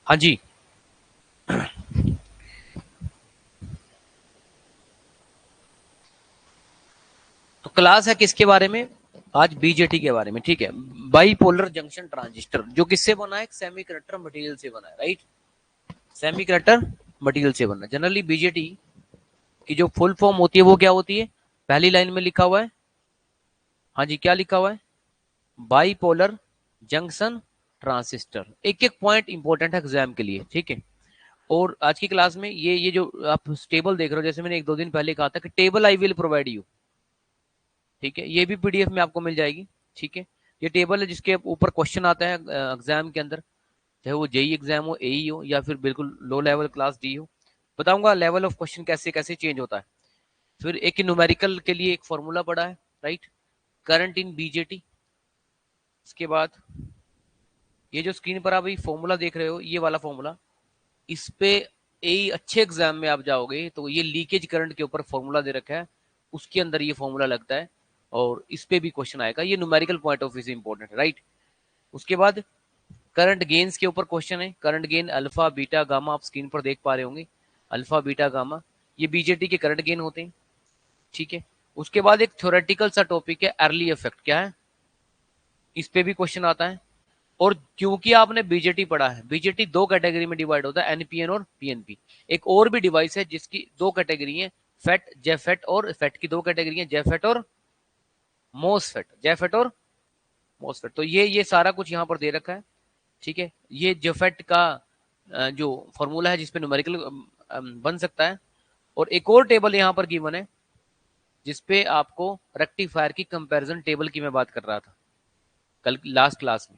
हाँ जी। तो क्लास है किसके बारे में? आज बीजेटी के बारे में, ठीक है। बाइपोलर जंक्शन ट्रांजिस्टर, जो किससे बना है? सेमीकंडक्टर मटेरियल से बना है, राइट। सेमीकंडक्टर मटेरियल से बना है। जनरली बीजेटी की जो फुल फॉर्म होती है वो क्या होती है? पहली लाइन में लिखा हुआ है। हाँ जी, क्या लिखा हुआ है? Bipolar junction transistor. एक एक पॉइंट इंपॉर्टेंट है एग्जाम के लिए, ठीक है। और आज की क्लास में ये जो आप टेबल देख रहे हो, जैसे मैंने एक दो दिन पहले कहा था कि table I will provide you, ठीक है, ये भी पीडीएफ में आपको मिल जाएगी, ठीक है। ये टेबल है जिसके ऊपर क्वेश्चन आता है एग्जाम के अंदर, चाहे वो जेई एग्जाम हो, एई हो, या फिर बिल्कुल लो लेवल क्लास डी हो। बताऊंगा लेवल ऑफ क्वेश्चन कैसे कैसे चेंज होता है। फिर एक न्यूमेरिकल के लिए एक फॉर्मूला पड़ा है, राइट। Current in BJT. इसके बाद ये जो स्क्रीन पर आप फॉर्मूला देख रहे हो, ये वाला फॉर्मूला, इस पे ए अच्छे एग्जाम में आप जाओगे तो ये लीकेज करंट के ऊपर फॉर्मूला दे रखा है, उसके अंदर ये फॉर्मूला लगता है, और इस पे भी क्वेश्चन आएगा। ये न्यूमेरिकल पॉइंट ऑफ व्यू से इंपॉर्टेंट है, राइट। उसके बाद करंट गेन्स के ऊपर क्वेश्चन है। Current gain alpha beta gamma, आप स्क्रीन पर देख पा रहे होंगे, अल्फा बीटा गामा, ये बीजेटी के करंट गेन होते हैं, ठीक है। उसके बाद एक थ्योरेटिकल सा टॉपिक है अर्ली इफेक्ट, क्या है, इस पे भी क्वेश्चन आता है। और क्योंकि आपने बीजेटी पढ़ा है, बीजेटी दो कैटेगरी में डिवाइड होता है, एनपीएन और पीएनपी। एक और भी डिवाइस है जिसकी दो कैटेगरी है, फेट जेफेट, और फेट की दो कैटेगरी है, जेफेट और मोसफेट, जेफेट और मोसफेट। तो ये सारा कुछ यहाँ पर दे रखा है, ठीक है। ये जेफेट का जो फॉर्मूला है जिसपे न्यूमेरिकल बन सकता है। और एक और टेबल यहाँ पर गिवन है जिसपे आपको रेक्टिफायर की कंपैरिजन टेबल की मैं बात कर रहा था कल लास्ट क्लास में,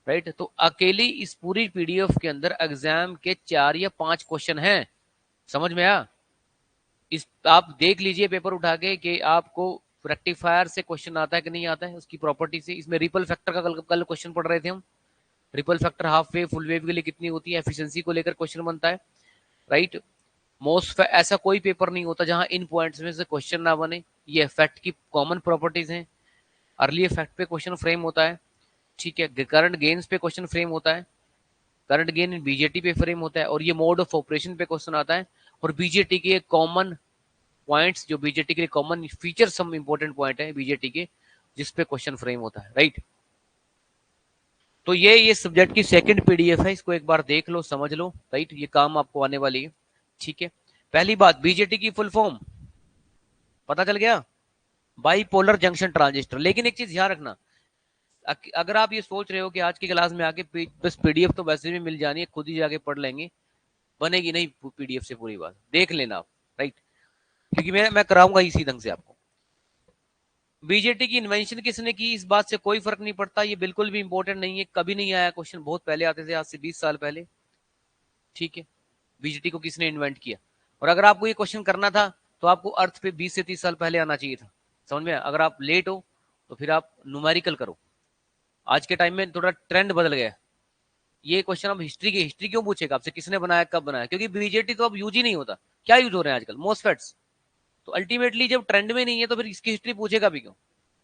राइट। तो अकेली इस पूरी पीडीएफ के अंदर एग्जाम के 4 या 5 क्वेश्चन हैं, समझ में आया? इस आप देख लीजिए पेपर उठा के कि आपको रेक्टिफायर से क्वेश्चन आता है कि नहीं आता है, उसकी प्रॉपर्टी से। इसमें रिपल फैक्टर का कल क्वेश्चन पढ़ रहे थे हम। Ripple factor half wave full wave के लिए कितनी होती है, एफिशिएंसी को लेकर क्वेश्चन बनता है, राइट। मोस्ट ऐसा कोई पेपर नहीं होता जहां इन पॉइंट्स में से क्वेश्चन ना बने। ये इफेक्ट की कॉमन प्रॉपर्टीज हैं। अर्ली इफेक्ट पे क्वेश्चन फ्रेम होता है, ठीक है। करंट गेन्स पे क्वेश्चन फ्रेम होता है, करंट गेन इन बीजेटी पे फ्रेम होता है, और ये मोड ऑफ ऑपरेशन पे क्वेश्चन आता है। और बीजेटी के कॉमन पॉइंट्स, जो बीजेटी के लिए common feature, some important point है बीजेटी के, जिस पे क्वेश्चन फ्रेम होता है, राइट। तो ये सब्जेक्ट की सेकंड पीडीएफ है, इसको एक बार देख लो, समझ लो, राइट। ये काम आपको आने वाली है, ठीक है। पहली बात, बीजेटी की फुल फॉर्म पता चल गया, बाइपोलर जंक्शन ट्रांजिस्टर। लेकिन एक चीज ध्यान रखना, अगर आप ये सोच रहे हो कि आज की क्लास में आके बस पीडीएफ तो वैसे भी मिल जानी है, खुद ही जाके पढ़ लेंगे, बनेगी नहीं पीडीएफ से पूरी बात, देख लेना आप, राइट। क्योंकि मैं कराऊंगा इसी ढंग से आपको। बीजेटी की इन्वेंशन किसने की, इस बात से कोई फर्क नहीं पड़ता, ये बिल्कुल भी इंपॉर्टेंट नहीं है, कभी नहीं आया क्वेश्चन, बहुत पहले आते थे, आज से 20 साल पहले, ठीक है। बीजेटी को किसने इन्वेंट किया? और अगर आपको ये क्वेश्चन करना था तो आपको अर्थ पे 20 से 30 साल पहले आना चाहिए था, समझ में? अगर आप लेट हो तो फिर आप न्यूमेरिकल करो। आज के टाइम में थोड़ा ट्रेंड बदल गया। ये क्वेश्चन अब हिस्ट्री क्यों पूछेगा आपसे, किसने बनाया, कब बनाया? क्योंकि बीजेटी तो अब यूज ही नहीं होता। क्या यूज हो रहे हैं आजकल? मोसफेट्स। तो अल्टीमेटली जब ट्रेंड में नहीं है तो फिर इसकी हिस्ट्री पूछेगा भी क्यों?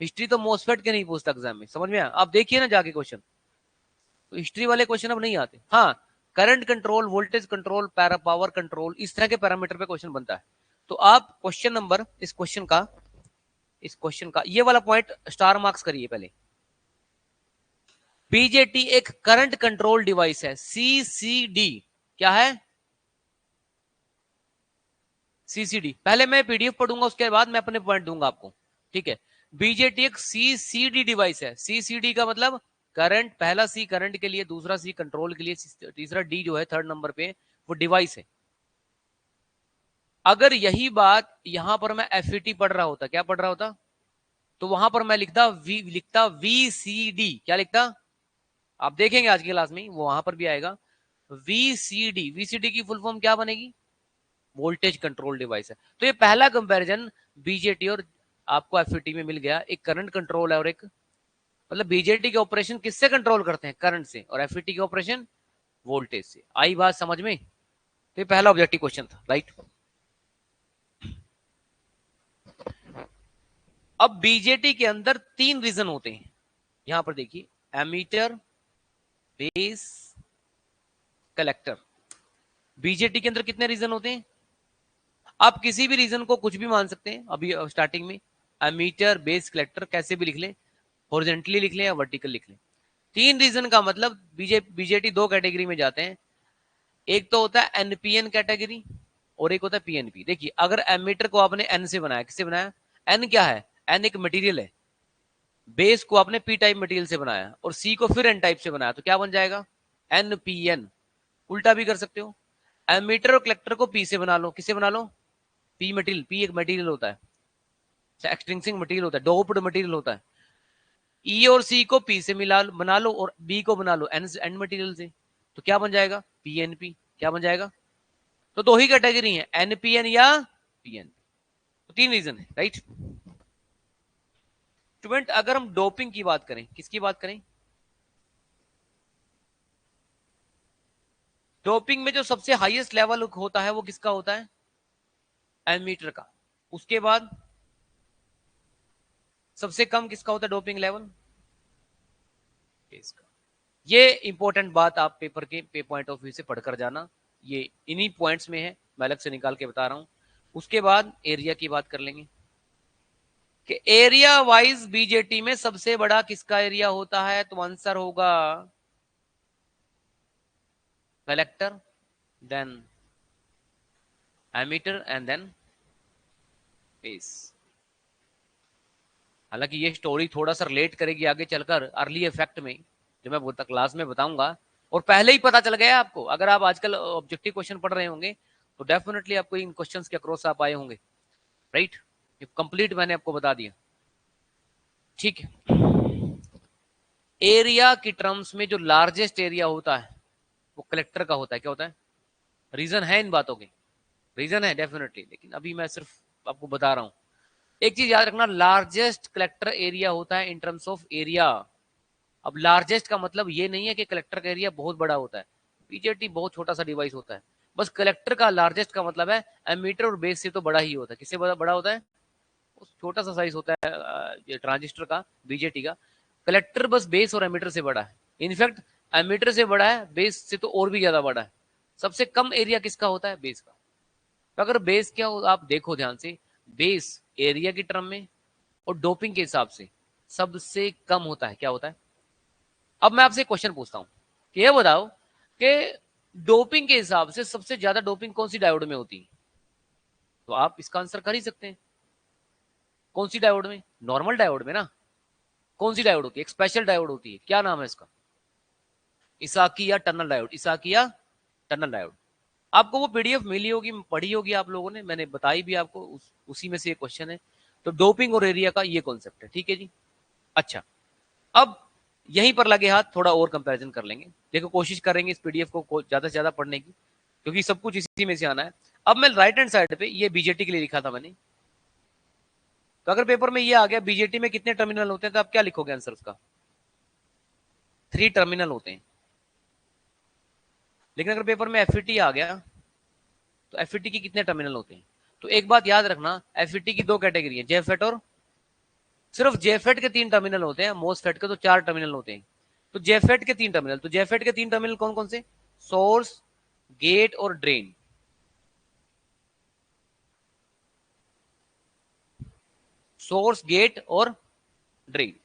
हिस्ट्री तो मोसफेट के नहीं पूछता एग्जाम में, समझ में आया? आप देखिए ना जाके क्वेश्चन, तो हिस्ट्री वाले क्वेश्चन अब नहीं आते। हाँ, current control, voltage control, power control, इस तरह के पैरामीटर पे क्वेश्चन बनता है। तो आप क्वेश्चन नंबर, इस क्वेश्चन का ये वाला पॉइंट स्टार मार्क्स करिए पहले। बीजेटी एक करंट कंट्रोल डिवाइस है, सीसीडी। क्या है? सीसीडी। पहले मैं पीडीएफ पढ़ूंगा, उसके बाद मैं अपने पॉइंट दूंगा आपको, ठीक है। बीजेटी एक सीसीडी डिवाइस है। सीसीडी का मतलब करंट, पहला सी करंट के लिए, दूसरा सी कंट्रोल के लिए, तीसरा डी जो है थर्ड नंबर पे, वो डिवाइस है। अगर यही बात यहां पर मैं एफईटी पढ़ रहा होता, क्या पढ़ रहा होता, तो वहां पर मैं लिखता वीसीडी। क्या लिखता? आप देखेंगे आज की क्लास में वो वहां पर भी आएगा, वीसीडी। वीसीडी की फुल फॉर्म क्या बनेगी? वोल्टेज कंट्रोल डिवाइस है। तो ये पहला कंपैरिजन बीजेटी और आपको एफईटी में मिल गया। एक करंट कंट्रोल है और एक, मतलब बीजेटी के ऑपरेशन किससे कंट्रोल करते हैं? करंट से। और एफईटी के ऑपरेशन वोल्टेज से। आई बात समझ में? तो ये पहला ऑब्जेक्टिव क्वेश्चन था, राइट। अब बीजेटी के अंदर 3 रीजन होते हैं, यहां पर देखिए, एमीटर, बेस, कलेक्टर। बीजेटी के अंदर कितने रीजन होते हैं? आप किसी भी रीजन को कुछ भी मान सकते हैं। अभी स्टार्टिंग में एमीटर, बेस, कलेक्टर कैसे भी लिख लें, हॉरिजॉन्टली लिख लें या वर्टिकल लिख लें। 3 रीजन का मतलब बीजेटी 2 कैटेगरी में जाते हैं। एक तो होता है एनपीएन कैटेगरी और एक होता है पीएनपी। देखिए, अगर एमीटर को आपने एन से बनाया, किससे बनाया? एन क्या है? एन एक मटेरियल है। बेस को आपने पी टाइप मटेरियल से बनाया और सी को फिर एन टाइप से बनाया, तो क्या बन जाएगा? एनपीएन। उल्टा भी कर सकते हो, एमीटर और कलेक्टर को पी से बना लो। किससे बना लो? P material. पी एक मटेरियल होता है, एक्सट्रिंसिक मटेरियल होता है, डोप्ड मटेरियल होता है। ई और सी को पी से मिला बना लो और बी को बना लो एन एन मटेरियल से, तो क्या बन जाएगा? पीएनपी। क्या बन जाएगा? तो 2 ही कैटेगरी है, एनपीएन या पीएनपी। तो 3 रीजन है, राइट। स्टूडेंट, अगर हम डोपिंग की बात करें, किसकी बात करें? डोपिंग में जो सबसे हाईएस्ट लेवल होता है वो किसका होता है? एमीटर का। उसके बाद सबसे कम किसका होता है डोपिंग लेवल? इसका। ये इंपॉर्टेंट बात आप पेपर के पॉइंट ऑफ व्यू से पढ़कर जाना, ये इन्हीं पॉइंट्स में है, मैं अलग से निकाल के बता रहा हूं। उसके बाद एरिया की बात कर लेंगे कि एरिया वाइज बीजेटी में सबसे बड़ा किसका एरिया होता है? तो आंसर होगा collector, then emitter and then base. हालांकि ये स्टोरी थोड़ा सा रिलेट करेगी आगे चलकर अर्ली इफेक्ट में, जो मैं क्लास में बताऊंगा। और पहले ही पता चल गया आपको, अगर आप आजकल ऑब्जेक्टिव क्वेश्चन पढ़ रहे होंगे तो डेफिनेटली आपको इन क्वेश्चंस के अक्रॉस आप आए होंगे, राइट। ये कंप्लीट मैंने आपको बता दिया, ठीक है। एरिया की टर्म्स में जो लार्जेस्ट एरिया होता है वो कलेक्टर का होता है। क्या होता है? रीजन है इन बातों के, रीजन है डेफिनेटली, लेकिन अभी मैं सिर्फ आपको बता रहा हूं। एक चीज याद रखना, लार्जेस्ट कलेक्टर एरिया होता है इन टर्म्स ऑफ एरिया। अब लार्जेस्ट का मतलब ये नहीं है कि कलेक्टर का एरिया बहुत बड़ा होता है, बीजेटी बहुत छोटा सा डिवाइस होता है। बस कलेक्टर का लार्जेस्ट का मतलब है एमीटर और बेस से तो बड़ा ही होता है। किससे बड़ा होता है? छोटा सा साइज होता है ये ट्रांजिस्टर का, बीजेटी का। कलेक्टर बस बेस और एमीटर से बड़ा है, इनफैक्ट एमीटर से बड़ा है, बेस से तो और भी ज्यादा बड़ा है। सबसे कम एरिया किसका होता है? बेस का। तो अगर बेस क्या हो, आप देखो ध्यान से, बेस एरिया की टर्म में और डोपिंग के हिसाब से सबसे कम होता है। क्या होता है? अब मैं आपसे क्वेश्चन पूछता हूं कि ये बताओ कि डोपिंग के हिसाब से सबसे ज्यादा डोपिंग कौन सी डायोड में होती है? तो आप इसका आंसर कर ही सकते हैं। कौन सी डायोड में? नॉर्मल डायोड में ना। कौन सी डायोड होती है? एक स्पेशल डायोड होती है, क्या नाम है इसका? इसाकी या टनल डायोड। इसाकी या टनल डायोड। आपको वो पीडीएफ मिली होगी, पढ़ी होगी आप लोगों ने, मैंने बताई भी आपको, उसी में से एक क्वेश्चन है। तो डोपिंग और एरिया का ये कॉन्सेप्ट है, ठीक है जी। अच्छा, अब यहीं पर लगे हाथ थोड़ा और कंपैरिजन कर लेंगे। देखो, कोशिश करेंगे इस पीडीएफ को ज्यादा से ज्यादा पढ़ने की, क्योंकि सब कुछ इसी में से आना है। अब मैं राइट हैंड साइड पे ये बीजेटी के लिए लिखा था मैंने, तो अगर पेपर में ये आ गया बीजेटी में कितने टर्मिनल होते हैं, तो आप क्या लिखोगे आंसर उसका? 3 टर्मिनल होते हैं। लेकिन अगर पेपर में एफईटी आ गया तो एफईटी की कितने टर्मिनल होते हैं? तो एक बात याद रखना, एफईटी की 2 कैटेगरी है, जेफेट और, सिर्फ जेफेट के 3 टर्मिनल होते हैं, मोसफेट के तो 4 टर्मिनल होते हैं। तो जेफेट के 3 टर्मिनल, तो जेफेट के 3 टर्मिनल कौन कौन से? सोर्स, गेट और ड्रेन। सोर्स, गेट और ड्रेन।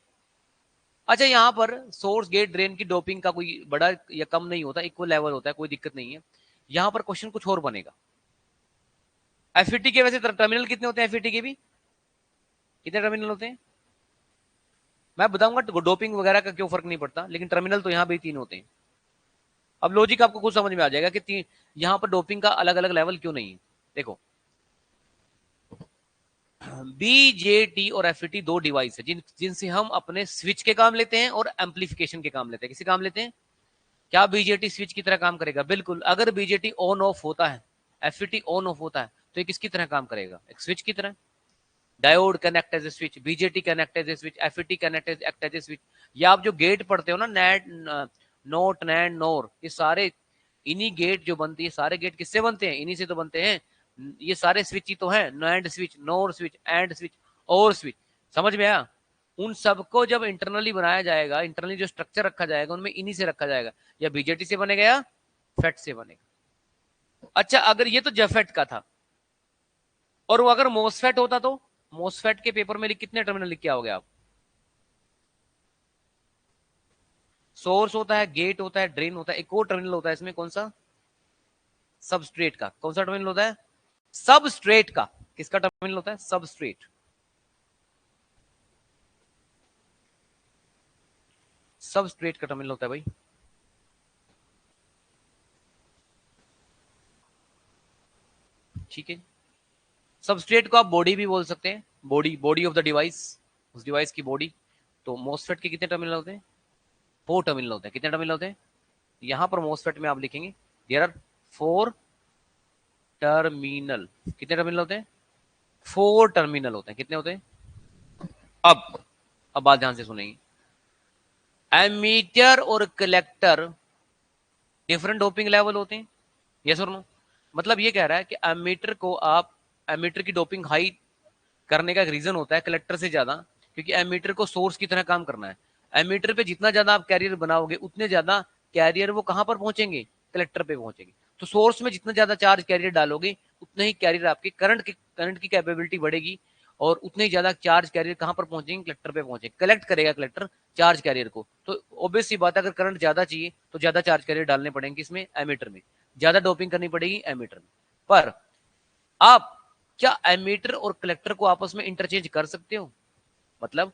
अच्छा, यहां पर सोर्स, गेट, ड्रेन की डोपिंग का कोई बड़ा या कम नहीं होता, इक्वल लेवल होता है, कोई दिक्कत नहीं है। यहां पर क्वेश्चन कुछ और बनेगा। एफईटी के वैसे टर्मिनल कितने होते हैं? एफईटी के भी कितने टर्मिनल होते हैं? मैं बताऊंगा डोपिंग वगैरह का क्यों फर्क नहीं पड़ता, लेकिन टर्मिनल तो यहां भी 3 होते हैं। अब लॉजिक आपको कुछ समझ में आ जाएगा कि यहां पर डोपिंग का अलग अलग लेवल क्यों नहीं है। देखो, बीजेटी और एफईटी 2 डिवाइस है जिनसे हम अपने स्विच के काम लेते हैं और एम्पलीफिकेशन के काम लेते हैं। किसी काम लेते हैं? क्या बीजेटी स्विच की तरह काम करेगा? बिल्कुल। अगर बीजेटी ऑन ऑफ होता है, एफईटी ऑन ऑफ होता है, तो ये किसकी तरह काम करेगा? एक स्विच की तरह। Diode connect as a switch, BJT connect as a switch, FET connect act as a switch. या आप जो गेट पढ़ते हो ना, नेट, नोट, नैंड, नोर, ये सारे इन्हीं गेट जो बनती है, सारे गेट किससे बनते हैं? इन्हीं से तो बनते हैं। ये सारे स्विच ही तो है, NAND switch, NOR switch, and switch और स्विच। समझ में आया? उन सबको जब इंटरनली बनाया जाएगा, इंटरनली जो स्ट्रक्चर रखा जाएगा, उनमें इन्हीं से रखा जाएगा। या बीजेटी से बनेगा या फेट से बनेगा। अच्छा, अगर ये तो जेफेट का था, और वो अगर मोसफेट होता तो मोसफेट के पेपर में कितने टर्मिनल लिख के आओगे आप? सोर्स होता है, गेट होता है, ड्रेन होता है, एक और टर्मिनल होता है इसमें, कौन सा? सबस्ट्रेट का। कौन सा टर्मिनल होता है? सबस्ट्रेट का। किसका टर्मिनल होता है? सबस्ट्रेट। सबस्ट्रेट का टर्मिनल होता है भाई। ठीक है, सबस्ट्रेट को आप बॉडी भी बोल सकते हैं, body, body of the device, उस डिवाइस की बॉडी। तो मोसफेट के कितने टर्मिनल होते हैं? 4 टर्मिनल होते हैं। कितने टर्मिनल होते हैं? यहां पर मोसफेट में आप लिखेंगे देयर आर 4 टर्मिनल। कितने टर्मिनल होते हैं? 4 टर्मिनल होते हैं। कितने होते हैं? अब अब बात ध्यान से सुनेंगे। एमीटर और कलेक्टर डिफरेंट डोपिंग लेवल होते हैं, यस और नो? मतलब ये कह रहा है कि एमीटर को आप, एमीटर की डोपिंग हाई करने का एक रीजन होता है कलेक्टर से ज्यादा, क्योंकि एमीटर को सोर्स की तरह काम करना है। एमीटर पे जितना ज्यादा आप कैरियर बनाओगे उतने ज्यादा कैरियर वो कहां पर पहुंचेंगे? कलेक्टर पे पहुंचेंगे। तो सोर्स में जितना ज्यादा चार्ज कैरियर डालोगे उतने ही कैरियर आपके करंट की कैपेबिलिटी बढ़ेगी, और उतने ही ज्यादा चार्ज कैरियर कहां पर पहुंचेंगे? कलेक्टर पे पहुंचेंगे। कलेक्ट करेगा कलेक्टर चार्ज कैरियर को। तो ऑब्वियस सी बात है, अगर करंट ज्यादा चाहिए तो ज्यादा चार्ज कैरियर डालने पड़ेंगे इसमें, एमीटर में ज्यादा डोपिंग करनी पड़ेगी एमीटर में। पर आप क्या एमीटर और कलेक्टर को आपस में इंटरचेंज कर सकते हो? मतलब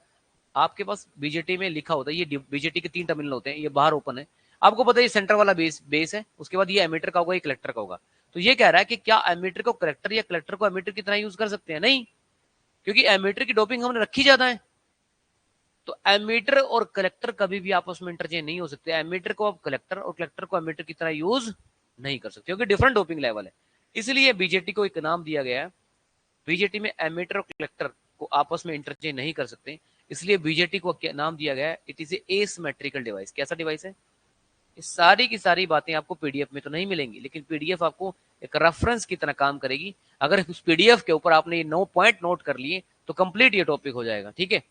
आपके पास बीजेटी में लिखा होता है, ये बीजेटी के 3 टर्मिनल होते हैं, ये बाहर ओपन है, आपको पता है ये सेंटर वाला बेस है, उसके बाद ये एमीटर का होगा, ये कलेक्टर का होगा। तो ये कह रहा है कि क्या एमीटर को कलेक्टर या कलेक्टर को एमीटर की तरह यूज कर सकते हैं? नहीं, क्योंकि एमीटर की डोपिंग हमने रखी ज्यादा है। तो एमीटर और कलेक्टर कभी भी आपस में इंटरचेंज नहीं हो सकते। एमीटर को आप कलेक्टर और कलेक्टर को एमीटर की तरह यूज नहीं कर सकते, क्योंकि डिफरेंट डोपिंग लेवल है। इसलिए बीजेटी को एक नाम दिया गया है। बीजेटी में एमीटर और कलेक्टर को आपस में इंटरचेंज नहीं कर सकते, इसलिए बीजेटी को क्या नाम दिया गया है? It is asymmetrical device. कैसा डिवाइस है? ये सारी की सारी बातें आपको पीडीएफ में तो नहीं मिलेंगी, लेकिन पीडीएफ आपको एक रेफरेंस की तरह काम करेगी। अगर उस पीडीएफ के ऊपर आपने ये 9 पॉइंट नोट कर लिए तो कंप्लीट ये टॉपिक हो जाएगा। ठीक है।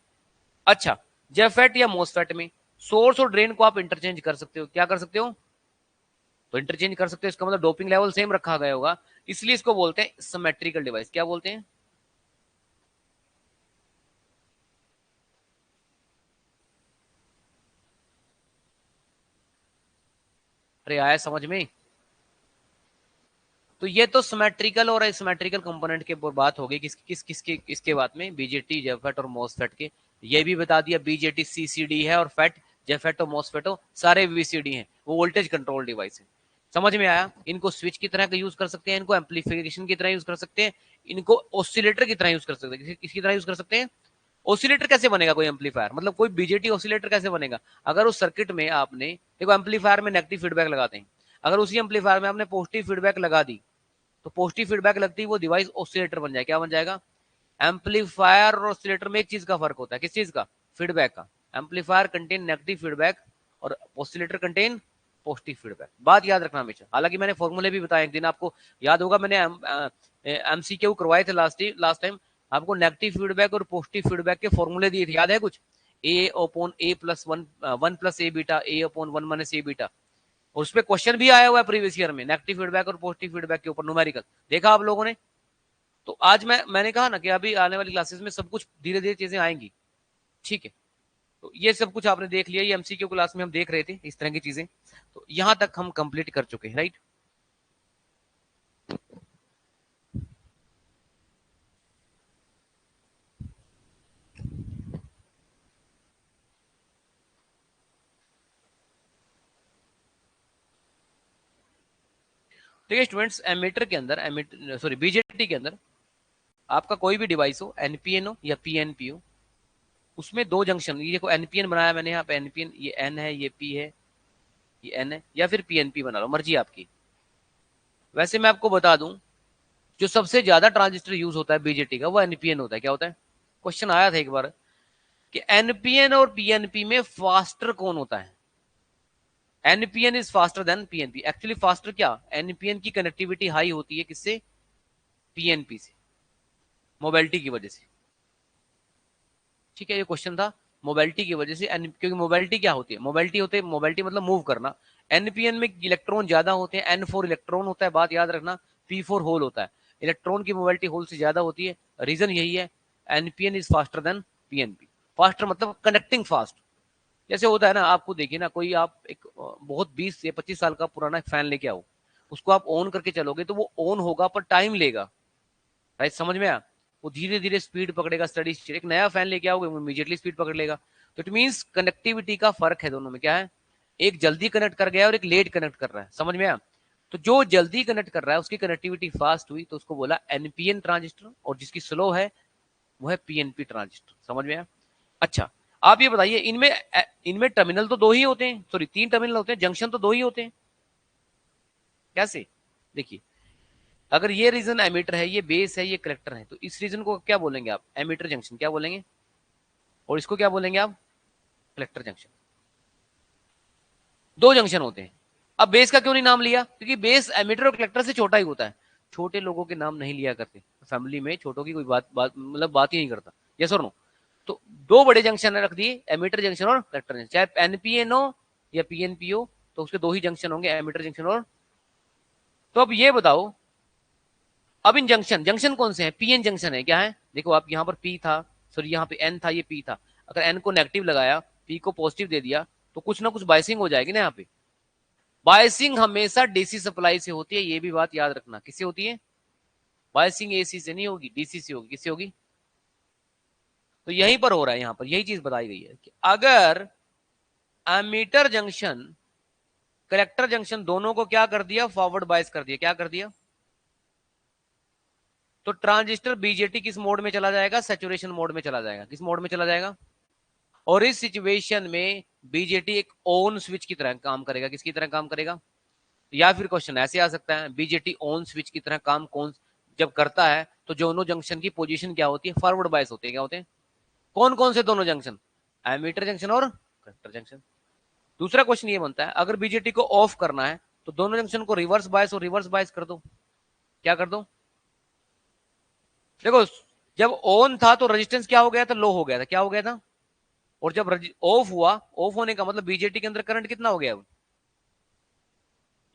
अच्छा, जेफेट या मोसफेट में सोर्स और ड्रेन को आप इंटरचेंज कर सकते हो। क्या कर सकते हो? तो इंटरचेंज कर सकते हो, इसका मतलब डोपिंग लेवल सेम रखा गया होगा, इसलिए इसको बोलते हैं सिमेट्रिकल डिवाइस। क्या बोलते हैं? अरे आया समझ में? तो ये तो सिमेट्रिकल और एसिमेट्रिकल कंपोनेंट के ऊपर बात होगी, किसके किसके बात में? बीजेटी, जेफेट और मोसफेट के। ये भी बता दिया बीजेटी सीसीडी है, और फेट, जेफेट और मोसफेटो सारे वीसीडी हैं, वो वोल्टेज कंट्रोल डिवाइस है। समझ में आया? इनको स्विच की तरह का यूज कर सकते हैं, इनको एम्पलीफिकेशन की तरह यूज कर सकते हैं, इनको ऑसिलेटर की तरह यूज कर सकते हैं। किसकी तरह यूज कर सकते हैं? ऑसिलेटर कैसे बनेगा कोई एम्पलीफायर? मतलब कोई बीजेटी ऑसिलेटर कैसे बनेगा? अगर उस सर्किट में आपने, देखो एम्पलीफायर में नेगेटिव फीडबैक लगाते हैं, अगर उसी एम्पलीफायर में आपने पॉजिटिव फीडबैक लगा दी, तो पॉजिटिव फीडबैक लगती है वो डिवाइस ऑसिलेटर बन जाए। क्या बन जाएगा? एम्पलीफायर और ऑसिलेटर में एक चीज का फर्क होता है। किस चीज का? फीडबैक का। एम्पलीफायर कंटेन नेगेटिव फीडबैक और ऑसिलेटर कंटेन पॉजिटिव फीडबैक। बात याद रखना हमेशा। हालांकि मैंने फॉर्मूले भी बताए एक दिन, आपको याद होगा, मैंने एमसीक्यू करवाए थे लास्ट टाइम। आपको नेगेटिव फीडबैक और पॉजिटिव फीडबैक के फॉर्मूले दिए थे, याद है कुछ? ए ओपोन ए प्लस वन, वन प्लस ए बीटा, ए ओपोन वन माइनस ए बीटा। और उस पर क्वेश्चन भी आया हुआ है प्रीवियस ईयर में, नेगेटिव फीडबैक और पॉजिटिव फीडबैक के ऊपर न्यूमेरिकल। देखा आप लोगों ने? तो आज मैंने कहा ना कि अभी आने वाली क्लासेस में सब कुछ धीरे धीरे चीजें आएंगी। ठीक है। तो ये सब कुछ आपने देख लिया, ये एमसीक्यू क्लास में हम देख रहे थे इस तरह की चीजें। तो यहां तक हम कंप्लीट कर चुके हैं, राइट? देखिए स्टूडेंट्स, एमीटर के अंदर, एमीटर सॉरी बीजेटी के अंदर आपका कोई भी डिवाइस हो, एनपीएन हो या पीएनपी हो, उसमें 2 जंक्शन, ये देखो एनपीएन बनाया मैंने यहाँ पे, एनपीएन, ये एन है, ये पी है, ये एन है, या फिर पीएनपी बना लो, मर्जी आपकी। वैसे मैं आपको बता दूं, जो सबसे ज्यादा ट्रांजिस्टर यूज होता है बीजेटी का, वो एनपीएन होता है। क्या होता है? क्वेश्चन आया था एक बार कि एनपीएन और पीएनपी में फास्टर कौन होता है? NPN is faster then PNP. Actually faster क्या, एनपीएन की कनेक्टिविटी हाई होती है किससे? पीएनपी से, मोबिलिटी की वजह से। ठीक है, ये क्वेश्चन था मोबिलिटी की वजह से। क्योंकि मोबिलिटी क्या होती है? मोबिलिटी होती है, मोबिलिटी मतलब मूव करना। एनपीएन में इलेक्ट्रॉन ज्यादा होते हैं, N4 इलेक्ट्रॉन होता है, बात याद रखना, P4 होल होता है, इलेक्ट्रॉन की मोबिलिटी होल से ज्यादा होती है, रीजन यही है, NPN is faster then PNP. Faster मतलब कनेक्टिंग फास्ट। जैसे होता है ना, आपको देखिए ना, कोई आप एक बहुत 20 या 25 साल का पुराना फैन लेके आओ, उसको आप ऑन करके चलोगे तो वो ऑन होगा पर टाइम लेगा, राइट, समझ में आया, वो धीरे धीरे स्पीड पकड़ेगा, स्टडी स्टेट। एक नया फैन लेके आओगे वो इमीडिएटली स्पीड पकड़ लेगा। तो इट मींस कनेक्टिविटी का फर्क है दोनों में, क्या है, एक जल्दी कनेक्ट कर गया और एक लेट कनेक्ट कर रहा है, समझ में आया। तो जो जल्दी कनेक्ट कर रहा है उसकी कनेक्टिविटी फास्ट हुई तो उसको बोला एनपीएन ट्रांजिस्टर, और जिसकी स्लो है वो है पीएनपी ट्रांजिस्टर, समझ में आया। अच्छा, आप ये बताइए, इनमें इनमें टर्मिनल तो दो ही होते हैं, सॉरी 3 टर्मिनल होते हैं, जंक्शन तो दो ही होते हैं, कैसे, देखिए, अगर ये रीजन एमीटर है, ये बेस है, ये कलेक्टर है, तो इस रीजन को क्या बोलेंगे आप, एमीटर जंक्शन क्या बोलेंगे, और इसको क्या बोलेंगे आप, कलेक्टर जंक्शन। दो जंक्शन होते हैं। अब बेस का क्यों नहीं नाम लिया, क्योंकि बेस एमीटर और कलेक्टर से छोटा ही होता है, छोटे लोगों के नाम नहीं लिया करते, फैमिली में छोटों की कोई मतलब बात ही नहीं करता, यस और नो। तो दो बड़े जंक्शन रख दिए, एमीटर जंक्शन और कलेक्टर जंक्शन, चाहे एनपीएन हो या पीएनपी हो, तो उसके दो ही जंक्शन होंगे, एमीटर जंक्शन और। तो अब ये बताओ, अब इन जंक्शन जंक्शन कौन से हैं, पीएन जंक्शन है, क्या है, देखो आप यहाँ पर पी था, सॉरी यहाँ पे एन था, ये पी था, अगर एन को नेगेटिव लगाया, पी को पॉजिटिव दे दिया, तो कुछ ना कुछ बाइसिंग हो जाएगी ना यहाँ पे। बाइसिंग हमेशा डीसी सप्लाई से होती है, ये भी बात याद रखना, किससे होती है, बाइसिंग एसी से नहीं होगी, डीसी से होगी, किससे होगी। तो यहीं पर हो रहा है, यहाँ पर यही चीज बताई गई है कि अगर एमीटर जंक्शन कलेक्टर जंक्शन दोनों को क्या कर दिया, फॉरवर्ड बायस कर दिया, क्या कर दिया, तो ट्रांजिस्टर बीजेटी किस मोड में चला जाएगा, सैचुरेशन मोड में चला जाएगा, किस मोड में चला जाएगा। और इस सिचुएशन में बीजेटी एक ऑन स्विच की तरह काम करेगा, किसकी तरह काम करेगा, या फिर क्वेश्चन ऐसे आ सकता है, बीजेटी ऑन स्विच की तरह काम कौन जब करता है तो दोनों जंक्शन की पोजीशन क्या होती है, फॉरवर्ड बायस होते हैं, क्या होते हैं, कौन कौन से दोनों जंक्शन, एमीटर जंक्शन और कलेक्टर जंक्शन। दूसरा क्वेश्चन ये बनता है, अगर बीजेटी को ऑफ करना है तो दोनों जंक्शन को रिवर्स बायस और रिवर्स बायस कर दो, क्या कर दो, देखो जब ऑन था तो रेजिस्टेंस क्या हो गया था, लो हो गया था, क्या हो गया था, और जब ऑफ हुआ, ऑफ होने का मतलब बीजेटी के अंदर करंट कितना हो गया,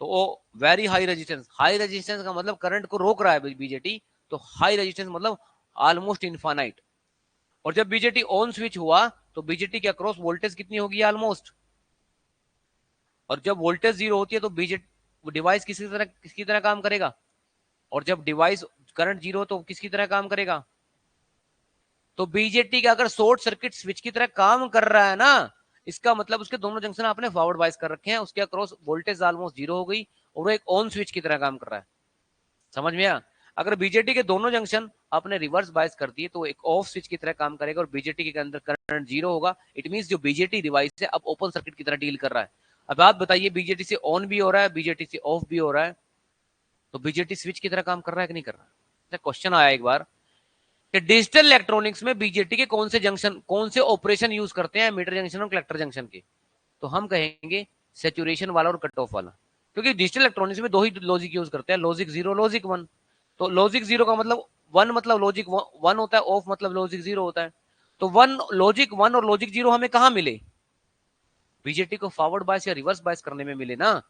तो वो very high resistance, high resistance का मतलब करंट को रोक रहा है बीजेटी, तो हाई रेजिस्टेंस मतलब ऑलमोस्ट इनफाइनाइट। और जब बीजेटी ऑन स्विच हुआ तो बीजेटी के अक्रॉस वोल्टेज कितनी होगी, ऑलमोस्ट, और जब वोल्टेज जीरो होती है तो बीजेटी डिवाइस किसकी तरह काम करेगा, और जब डिवाइस करंट जीरो तो किसकी तरह काम करेगा, तो बीजेटी का अगर शॉर्ट सर्किट स्विच की तरह काम कर रहा है ना, इसका मतलब उसके दोनों जंक्शन आपने फॉरवर्ड बायस कर रखे हैं, उसके अक्रॉस वोल्टेज ऑलमोस्ट जीरो हो गई और वो एक ऑन स्विच की तरह काम कर रहा है, समझ में आया। अगर बीजेटी के दोनों जंक्शन आपने रिवर्स बायस कर दिए तो एक ऑफ स्विच की तरह काम करेगा और बीजेटी के अंदर करंट जीरो होगा, इट मींस जो बीजेटी डिवाइस है अब ओपन सर्किट की तरह डील कर रहा है। अब आप बताइए, बीजेटी से ऑन भी हो रहा है, बीजेटी से ऑफ भी हो रहा है, तो बीजेटी स्विच की तरह काम कर रहा है कि नहीं कर रहा है। क्वेश्चन आया एक बार कि डिजिटल इलेक्ट्रॉनिक्स में बीजेटी के कौन से जंक्शन, कौन से ऑपरेशन यूज करते हैं मीटर जंक्शन और कलेक्टर जंक्शन के, तो हम कहेंगे सेचुरेशन वाला और कट ऑफ वाला, क्योंकि डिजिटल इलेक्ट्रॉनिक्स में दो ही लॉजिक यूज करते हैं, लॉजिक जीरो, लॉजिक वन। तो लॉजिक जीरो का मतलब वन मतलब लॉजिक वन होता है, ऑफ मतलब लॉजिक जीरो होता है। तो वन लॉजिक वन और लॉजिक जीरो हमें कहां मिले, बीजेटी को फॉरवर्ड बायस या रिवर्स बायस करने में मिले ना,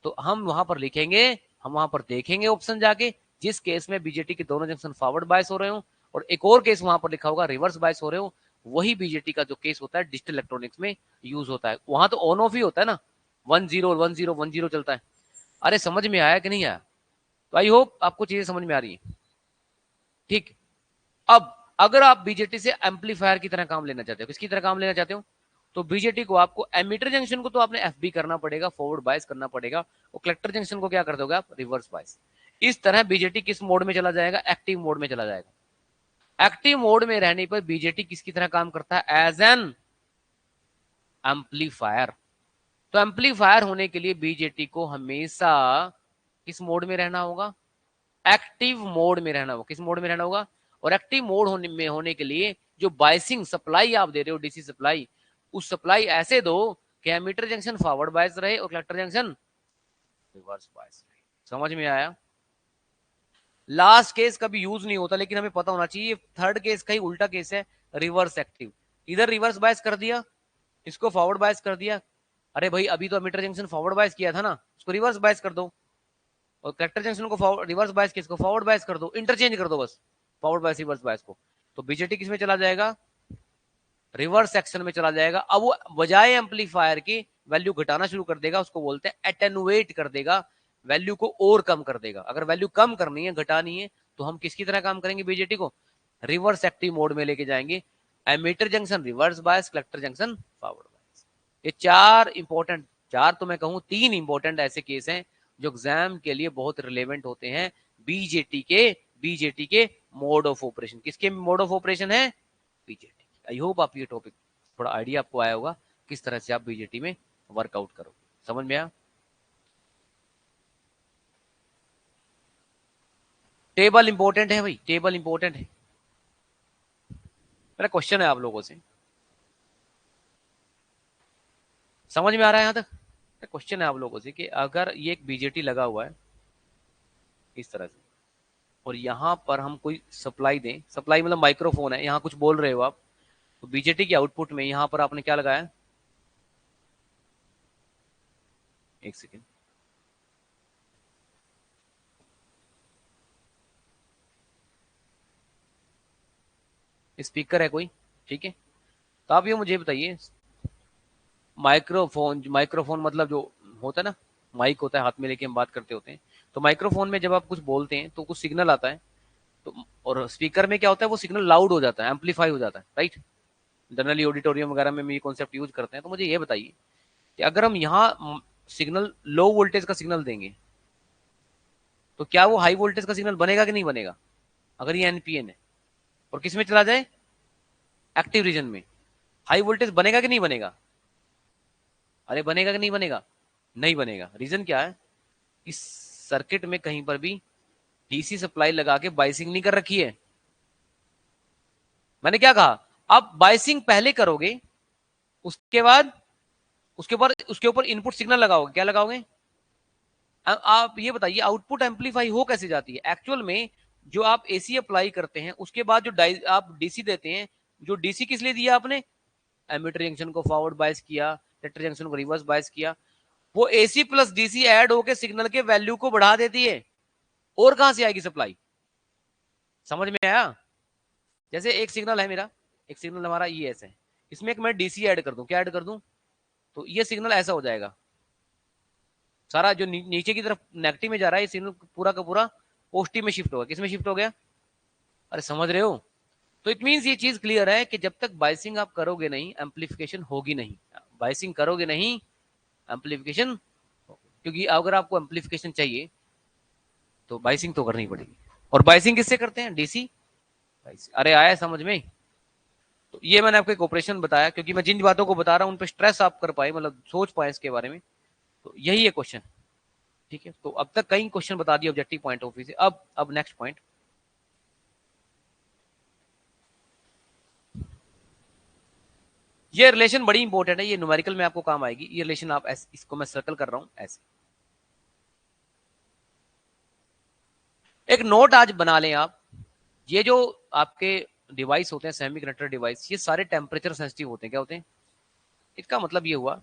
तो हम वहां पर लिखेंगे, हम वहां पर देखेंगे ऑप्शन जाके, जिस केस में बीजेटी के दोनों जंक्शन फॉरवर्ड बायस हो रहे हो और एक और केस वहां पर लिखा होगा रिवर्स बायस हो रहे हो, वही बीजेटी का जो केस होता है डिजिटल इलेक्ट्रॉनिक्स में यूज होता है। वहां तो ऑन ऑफ ही होता है ना, 10 10 10 चलता है। अरे समझ में आया कि नहीं आया, तो आई होप आपको चीजें समझ में आ रही है, ठीक। अब अगर आप बीजेटी से एम्पलीफायर की तरह काम लेना चाहते हो, किसकी तरह काम लेना चाहते हो, तो बीजेटी को आपको एमीटर जंक्शन को तो आपने एफबी करना पड़ेगा, फॉरवर्ड बायस करना पड़ेगा, और कलेक्टर जंक्शन को क्या कर दोगे आप, रिवर्स बायस। इस तरह बीजेटी किस मोड में चला जाएगा, एक्टिव मोड में चला जाएगा। एक्टिव मोड में रहने पर बीजेटी किसकी तरह काम करता है, एज एन एम्पलीफायर। तो एम्पलीफायर होने के लिए बीजेटी को हमेशा किस मोड में रहना होगा, एक्टिव मोड में रहना होगा, किस मोड में रहना होगा, और एक्टिव मोड होने के लिए जो बायसिंग सप्लाई आप दे रहे हो, डीसी सप्लाई, उस सप्लाई ऐसे दो कि एमीटर जंक्शन फॉरवर्ड बायस रहे और कलेक्टर जंक्शन रिवर्स बायस रहे। समझ में आया। लास्ट केस कभी यूज नहीं होता लेकिन हमें पता होना चाहिए, थर्ड केस का ही उल्टा केस है, रिवर्स एक्टिव। इधर रिवर्स बायस कर दिया, इसको फॉरवर्ड बायस कर दिया, अरे भाई अभी तो एमिटर जंक्शन फॉरवर्ड बायस किया था ना, उसको रिवर्स बायस कर दो, और कलेक्टर जंक्शन को रिवर्स बायस किया, इसको फॉरवर्ड बायस कर दो, इंटरचेंज कर दो बस फॉरवर्ड बायस रिवर्स बायस को। तो बीजेटी किस में चला जाएगा, रिवर्स सेक्शन में चला जाएगा। अब वो बजाय एम्पलीफायर की वैल्यू घटाना शुरू कर देगा, उसको बोलते हैं एटेनुएट कर देगा, वैल्यू को और कम कर देगा। अगर वैल्यू कम करनी है, घटानी है, तो हम किसकी तरह काम करेंगे, बीजेटी को रिवर्स एक्टिव मोड में लेके जाएंगे। Emitter junction reverse bias, collector junction forward bias. ये चार इंपॉर्टेंट, चार तो मैं कहूं तीन इंपॉर्टेंट ऐसे केस हैं जो एग्जाम के लिए बहुत रिलेवेंट होते हैं बीजेटी के मोड ऑफ ऑपरेशन। किसके मोड ऑफ ऑपरेशन है, बीजेटी। आई होप आप ये टॉपिक थोड़ा आइडिया आपको आया होगा किस तरह से आप बीजेटी में वर्कआउट करो, समझ में आया। टेबल इंपॉर्टेंट है भाई, टेबल इंपॉर्टेंट है। मेरा क्वेश्चन है आप लोगों से, समझ में आ रहा है यहां तक। क्वेश्चन है आप लोगों से कि अगर ये एक बीजेटी लगा हुआ है इस तरह से, और यहां पर हम कोई सप्लाई दें, सप्लाई मतलब माइक्रोफोन है, यहां कुछ बोल रहे हो आप, तो बीजेटी के आउटपुट में यहां पर आपने क्या लगाया, एक सेकेंड, स्पीकर है कोई, ठीक है। तो आप ये मुझे बताइए, माइक्रोफोन, माइक्रोफोन मतलब जो होता है ना, माइक होता है हाथ में लेके हम बात करते होते हैं, तो माइक्रोफोन में जब आप कुछ बोलते हैं तो कुछ सिग्नल आता है, तो और स्पीकर में क्या होता है, वो सिग्नल लाउड हो जाता है, एम्पलीफाई हो जाता है, राइट। जनरली ऑडिटोरियम वगैरह में ये कॉन्सेप्ट यूज करते हैं। तो मुझे ये बताइए कि अगर हम यहाँ सिग्नल लो वोल्टेज का सिग्नल देंगे, तो क्या वो हाई वोल्टेज का सिग्नल बनेगा कि नहीं बनेगा, अगर ये एनपीएन है और किस में चला जाए, एक्टिव रीजन में, हाई वोल्टेज बनेगा कि नहीं बनेगा, अरे बनेगा कि नहीं बनेगा, नहीं बनेगा। रीजन क्या है, इस सर्किट में कहीं पर भी डीसी सप्लाई लगा के बाइसिंग नहीं कर रखी है। मैंने क्या कहा, आप बाइसिंग पहले करोगे, उसके बाद उसके ऊपर इनपुट सिग्नल लगाओगे, क्या लगाओगे, आप ये बताइए आउटपुट एम्पलीफाई हो कैसे जाती है एक्चुअल में। जो आप एसी अप्लाई करते हैं उसके बाद जो आप डीसी देते हैं, जो डीसी किस लिए दिया आपने, एमीटर जंक्शन को फॉरवर्ड बायस किया, कलेक्टर जंक्शन को रिवर्स बायस किया, वो एसी प्लस डीसी ऐड होकर सिग्नल के वैल्यू को बढ़ा देती है। और कहां से आएगी सप्लाई, समझ में आया। जैसे एक सिग्नल है मेरा, एक सिग्नल हमारा ये ऐसे है, इसमें एक मैं डीसी ऐड कर दूं, क्या ऐड कर दूं, तो ये सिग्नल ऐसा हो जाएगा, सारा जो नीचे की तरफ नेगेटिव में जा रहा है, ये सिग्नल पूरा का पूरा पॉजिटिव में शिफ्ट होगा। किस में शिफ्ट हो गया, अरे समझ रहे हो। तो इट मीन्स ये चीज क्लियर है कि जब तक बाइसिंग आप करोगे नहीं, एम्पलीफिकेशन होगी नहीं, बाइसिंग करोगे नहीं, एम्पलीफिकेशन, क्योंकि अगर आपको एम्पलीफिकेशन चाहिए तो बाइसिंग तो करनी पड़ेगी। और बाइसिंग किससे करते हैं, डीसी। अरे आया समझ में। तो ये मैंने आपको एक ऑपरेशन बताया, क्योंकि मैं जिन बातों को बता रहा हूं उन पर स्ट्रेस आप कर पाए, मतलब सोच पाए इसके बारे में। तो यही है क्वेश्चन, ठीक है। तो अब तक कई क्वेश्चन बता दिए ऑब्जेक्टिव पॉइंट ऑफ व्यू से। अब नेक्स्ट पॉइंट, ये रिलेशन बड़ी इंपॉर्टेंट है, ये न्यूमेरिकल में आपको काम आएगी। ये रिलेशन आप ऐसे, इसको मैं सर्कल कर रहा हूं ऐसे, एक नोट आज बना लें आप। ये जो आपके डिवाइस होते हैं, सेमीकंडक्टर डिवाइस, ये सारे टेम्परेचर सेंसिटिव होते हैं। क्या होते हैं, इसका मतलब ये हुआ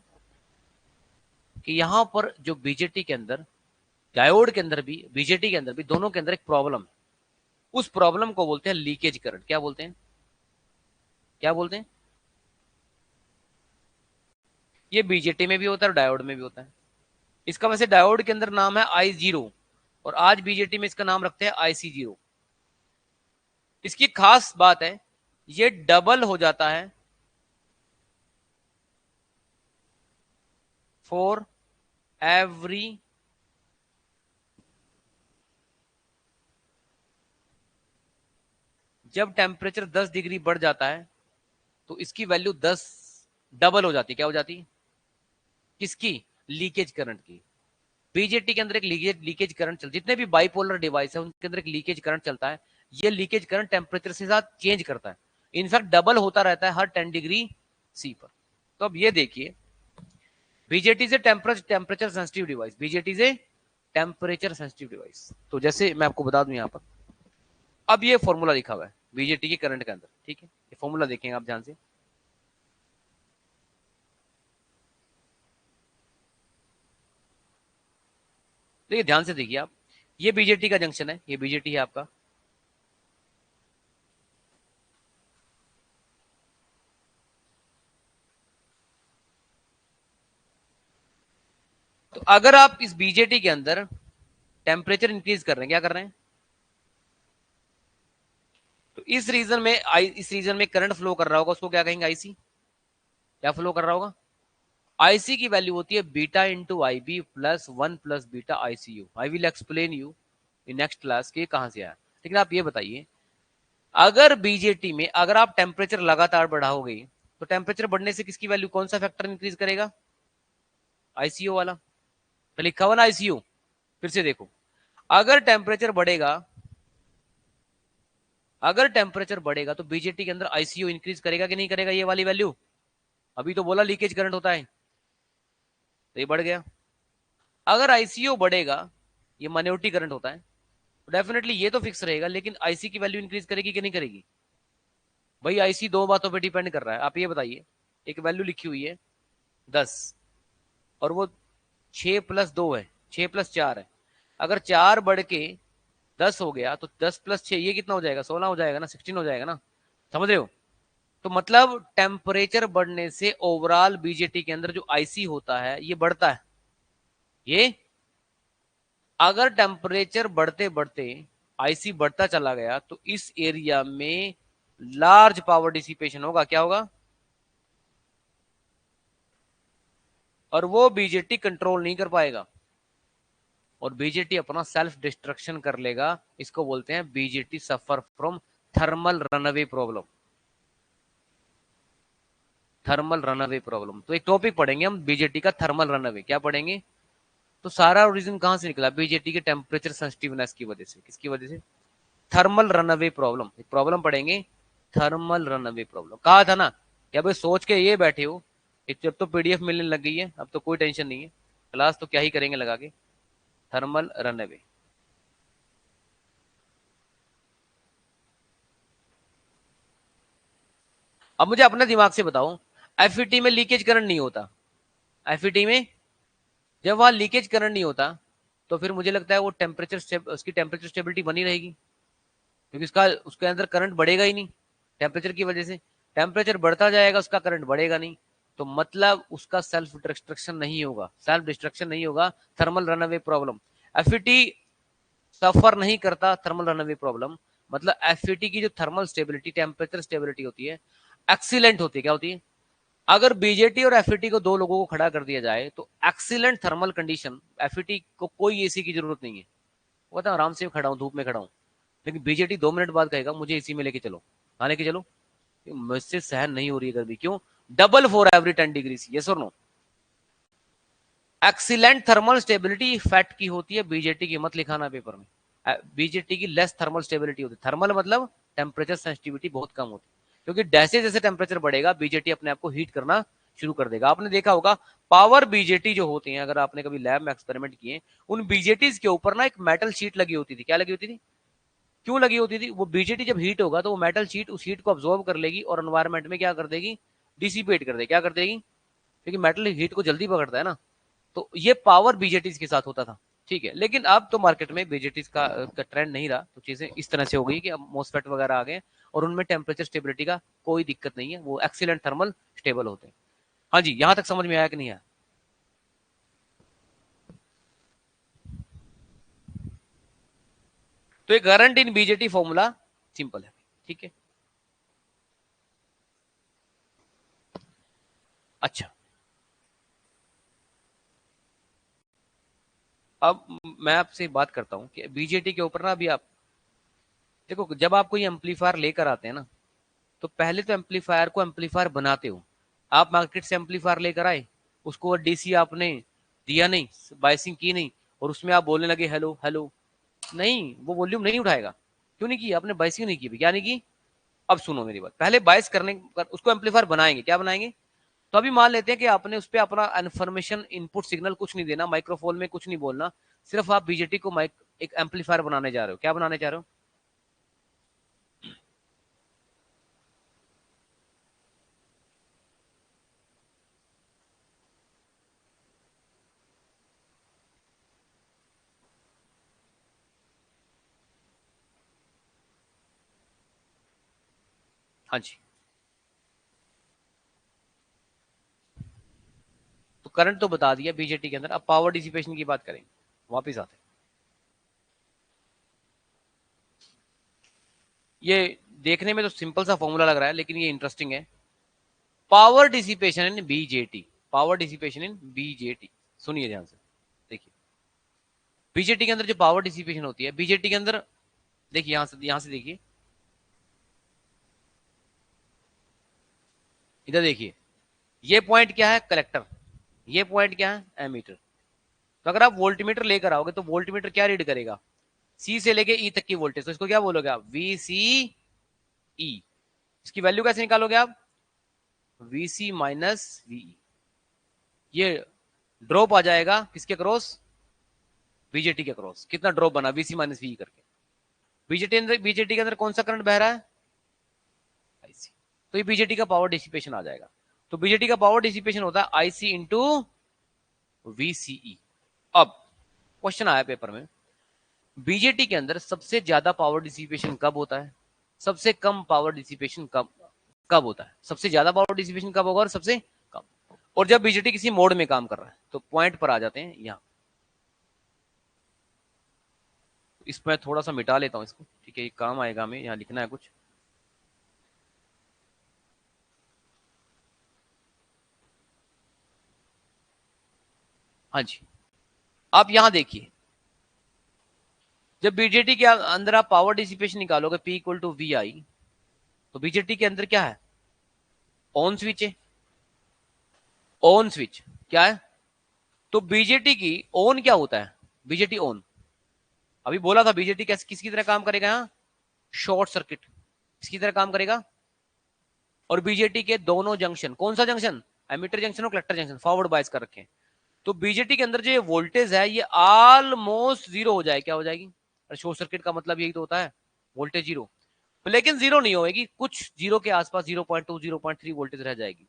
कि यहां पर जो बीजेटी के अंदर, डायोड के अंदर भी, बीजेटी के अंदर भी, दोनों के अंदर एक प्रॉब्लम है। उस प्रॉब्लम को बोलते हैं लीकेज करंट। क्या बोलते हैं, क्या बोलते हैं, ये बीजेटी में भी होता है और डायोड में भी होता है। इसका वैसे डायोड के अंदर नाम है I0, और आज बीजेटी में इसका नाम रखते हैं IC0। इसकी खास बात है, ये डबल हो जाता है फॉर एवरी जब टेम्परेचर 10 डिग्री बढ़ जाता है तो इसकी वैल्यू 10 डबल हो जाती है। क्या हो जाती है, किसकी, लीकेज करंट की। बीजेटी के अंदर एक लीकेज करंट चलता है, जितने भी बाइपोलर डिवाइस है उनके अंदर एक लीकेज करंट चलता है। ये लीकेज करंट टेम्परेचर के साथ चेंज करता है, इनफैक्ट डबल होता रहता है हर 10 डिग्री सी पर। तो अब ये देखिए, बीजेटी से टेम्परेचर सेंसिटिव डिवाइस, बीजेटी से टेम्परेचर सेंसिटिव डिवाइस। तो जैसे मैं आपको बता दूं यहां पर, अब ये फॉर्मूला लिखा हुआ है बीजेटी के करंट के अंदर, ठीक है। ये फॉर्मूला देखेंगे आप ध्यान से, देखिए ध्यान से देखिए आप, ये बीजेटी का जंक्शन है, ये बीजेटी है आपका। तो अगर आप इस बीजेटी के अंदर टेम्परेचर इंक्रीज कर रहे हैं, क्या कर रहे हैं, तो इस रीजन में करंट फ्लो कर रहा होगा, उसको क्या कहेंगे, आईसी। क्या फ्लो कर रहा होगा, आईसी की वैल्यू होती है beta into I B plus 1 plus beta ICU. I will explain you in next class के कहां से आया। लेकिन आप ये बताइए, अगर बीजेटी में अगर आप टेम्परेचर लगातार बढ़ाओगे, तो टेम्परेचर बढ़ने से किसकी वैल्यू, कौन सा फैक्टर इंक्रीज करेगा, आईसीयू वाला। तो लिखा हुआ ना आईसीयू, फिर से देखो, अगर टेम्परेचर बढ़ेगा, अगर टेम्परेचर बढ़ेगा तो बीजेटी के अंदर आईसीयू इंक्रीज करेगा कि नहीं करेगा, ये वाली वैल्यू। अभी तो बोला लीकेज करंट होता है, तो ये बढ़ गया। अगर आईसीयू बढ़ेगा, ये माइनॉरिटी करंट होता है, तो डेफिनेटली ये तो फिक्स रहेगा, लेकिन आईसी की वैल्यू इंक्रीज करेगी कि नहीं करेगी। भाई आईसी दो बातों पे डिपेंड कर रहा है, आप ये बताइए, एक वैल्यू लिखी हुई है 10, और वो 6+2 है, 6+4 है। अगर 4 बढ़ के 10 हो गया, तो 10+6 ये कितना हो जाएगा, 16 हो जाएगा ना, 16 हो जाएगा ना, समझ रहे हो। तो मतलब टेम्परेचर बढ़ने से ओवरऑल बीजेटी के अंदर जो आईसी होता है ये बढ़ता है। ये अगर टेम्परेचर बढ़ते बढ़ते आईसी बढ़ता चला गया, तो इस एरिया में लार्ज पावर डिसिपेशन होगा, क्या होगा, और वो बीजेटी कंट्रोल नहीं कर पाएगा, और बीजेटी अपना सेल्फ डिस्ट्रक्शन कर लेगा। इसको बोलते हैं BJT suffer from thermal runaway problem. Thermal runaway problem, तो एक टॉपिक पढ़ेंगे हम बीजेटी का, थर्मल रनअवे, क्या पढ़ेंगे। तो सारा रीजन कहां से निकला, बीजेटी के टेम्परेचर सेंसिटिवनेस की वजह से, किसकी वजह से, थर्मल रनअवे प्रॉब्लम। एक प्रॉब्लम पढ़ेंगे, थर्मल रनअवे प्रॉब्लम। कहा था ना कि अभी सोच के ये बैठे हो, जब तो पीडीएफ मिलने लग गई है, अब तो कोई टेंशन नहीं है, क्लास तो क्या ही करेंगे लगा के, थर्मल रनअवे। अब मुझे अपने दिमाग से बताओ, एफईटी में लीकेज करंट नहीं होता, एफईटी में जब वहां लीकेज करंट नहीं होता, तो फिर मुझे लगता है वो उसकी टेम्परेचर स्टेबिलिटी बनी रहेगी, क्योंकि उसका उसके अंदर करंट बढ़ेगा ही नहीं टेम्परेचर की वजह से। टेम्परेचर बढ़ता जाएगा, उसका करंट बढ़ेगा नहीं, तो मतलब उसका सेल्फ डिस्ट्रक्शन नहीं होगा, सेल्फ डिस्ट्रक्शन नहीं होगा, थर्मल रनअवे प्रॉब्लम। एफईटी सफर नहीं करता थर्मल रनअवे प्रॉब्लम, मतलब एफईटी की जो थर्मल स्टेबिलिटी, टेम्परेचर स्टेबिलिटी होती है, एक्सीलेंट होती है। क्या होती है, अगर बीजेटी और एफईटी को दो लोगों को खड़ा कर दिया जाए, तो एक्सीलेंट थर्मल कंडीशन, एफईटी को कोई एसी की जरूरत नहीं है, वो तो आराम से खड़ा हूं, धूप में खड़ा हूं। लेकिन बीजेटी 2 मिनट बाद कहेगा मुझे एसी में लेके चलो, कहाँ लेके चलो, मुझसे सहन नहीं हो रही है गर्मी, क्यों, double for every 10 degree, yes और no. Excellent thermal stability fat की होती है, बीजेटी की मत लिखाना पेपर में, बीजेटी की लेस थर्मल स्टेबिलिटी होती है। थर्मल मतलब टेम्परेचर सेंसिटिविटी बहुत कम होती है, क्योंकि जैसे जैसे टेम्परेचर बढ़ेगा बीजेटी अपने आप को हीट करना शुरू कर देगा। आपने देखा होगा पावर बीजेटी जो होती हैं, अगर आपने कभी लैब में एक्सपेरिमेंट किए, उन बीजेटीज के ऊपर ना एक मेटल शीट लगी होती थी। क्या लगी होती थी, क्यों लगी होती थी, वो बीजेटी जब हीट होगा तो वो मेटल शीट उस हीट को अब्सॉर्ब कर लेगी और एनवायरमेंट में क्या कर देगी, डिसिपेट कर देगी। क्या कर देगी, क्योंकि मेटल हीट को जल्दी पकड़ता है ना। तो ये पावर बीजेटीज के साथ होता था, ठीक है। लेकिन अब तो मार्केट में बीजेटीज का ट्रेंड नहीं रहा, तो चीजें इस तरह से हो गई कि अब मोसफेट वगैरह आ गए, और उनमें टेम्परेचर स्टेबिलिटी का कोई दिक्कत नहीं है, वो एक्सीलेंट थर्मल स्टेबल होते हैं। हाँ जी, यहां तक समझ में आया कि नहीं आया। तो एक current in BJT formula simple है, ठीक है। अच्छा, अब मैं आपसे बात करता हूँ कि बीजेटी के ऊपर ना अभी आप देखो, जब आप कोई एम्पलीफायर लेकर आते हैं ना, तो पहले तो एम्पलीफायर को एम्पलीफायर बनाते हो। आप मार्केट से एम्पलीफायर लेकर आए, उसको डीसी आपने दिया नहीं, बाइसिंग की नहीं, और उसमें आप बोलने लगे हेलो हेलो, नहीं, वो वॉल्यूम नहीं उठाएगा। क्यों नहीं की, आपने बाइसिंग नहीं की, क्या नहीं की। अब सुनो मेरी बात, पहले बाइस करने पर उसको एम्पलीफायर बनाएंगे, क्या बनाएंगे। तो अभी मान लेते हैं कि आपने उस पर अपना इन्फॉर्मेशन इनपुट सिग्नल कुछ नहीं देना, माइक्रोफोन में कुछ नहीं बोलना, सिर्फ आप बीजेटी को माइक एक एम्पलीफायर बनाने जा रहे हो। क्या बनाने जा रहे हो, हाँ जी, तो करंट तो बता दिया बीजेटी के अंदर, अब पावर डिसिपेशन की बात करेंगे, वापिस आते हैं। ये देखने में तो सिंपल सा फॉर्मूला लग रहा है, लेकिन ये इंटरेस्टिंग है। Power dissipation in BJT, power dissipation in BJT, सुनिए ध्यान से, देखिए बीजेटी के अंदर जो पावर डिसिपेशन होती है, बीजेटी के अंदर देखिए, यहां से देखिए, इधर देखिए, ये पॉइंट क्या है, कलेक्टर, ये पॉइंट क्या है, एमीटर। तो अगर आप वोल्टमीटर लेकर आओगे तो वोल्टमीटर क्या रीड करेगा, सी से लेके ई तक की वोल्टेज, तो इसको क्या बोलोगे आप, वी सी ई। इसकी वैल्यू कैसे निकालोगे आप, वी सी माइनस वी, ये ड्रॉप आ जाएगा किसके क्रॉस, बीजेटी के क्रॉस। कितना ड्रॉप बना, वीसी माइनस वी करके। बीजेटी के अंदर कौन सा करंट बह रहा है, आईसी। तो ये बीजेटी का पावर डिसिपेशन आ जाएगा। तो बीजेटी का पावर डिसिपेशन होता है आईसी इंटू वीसीई। अब क्वेश्चन आया पेपर में, बीजेटी के अंदर सबसे ज्यादा पावर डिसिपेशन कब होता है, सबसे कम पावर डिसिपेशन कब कब होता है, सबसे ज्यादा पावर डिसिपेशन कब होगा और सबसे कम। और जब बीजेटी किसी मोड में काम कर रहा है, तो पॉइंट पर आ जाते हैं यहां। इसमें थोड़ा सा मिटा लेता हूं इसको, ठीक है, ये काम आएगा हमें, यहां लिखना है कुछ। हाँ जी, आप यहां देखिए, जब बीजेटी के अंदर आप पावर डिसिपेशन निकालोगे P इक्वल टू वी आई, तो बीजेटी के अंदर क्या है, ऑन स्विच है, ऑन स्विच क्या है। तो बीजेटी की ऑन क्या होता है, बीजेटी ऑन, अभी बोला था बीजेटी कैसे किसकी तरह काम करेगा, यहाँ शॉर्ट सर्किट किसकी तरह काम करेगा। और बीजेटी के दोनों जंक्शन, कौन सा जंक्शन, एमीटर जंक्शन और कलेक्टर जंक्शन, फॉरवर्ड बायस कर रखे हैं। तो बीजेटी के अंदर जो ये वोल्टेज है ये ऑलमोस्ट जीरो हो जाए, क्या हो जाएगी, अरे शॉर्ट सर्किट का मतलब यही तो होता है, वोल्टेज जीरो। लेकिन जीरो नहीं होगी, कुछ जीरो के आसपास 0.2 0.3 वोल्टेज रह जाएगी।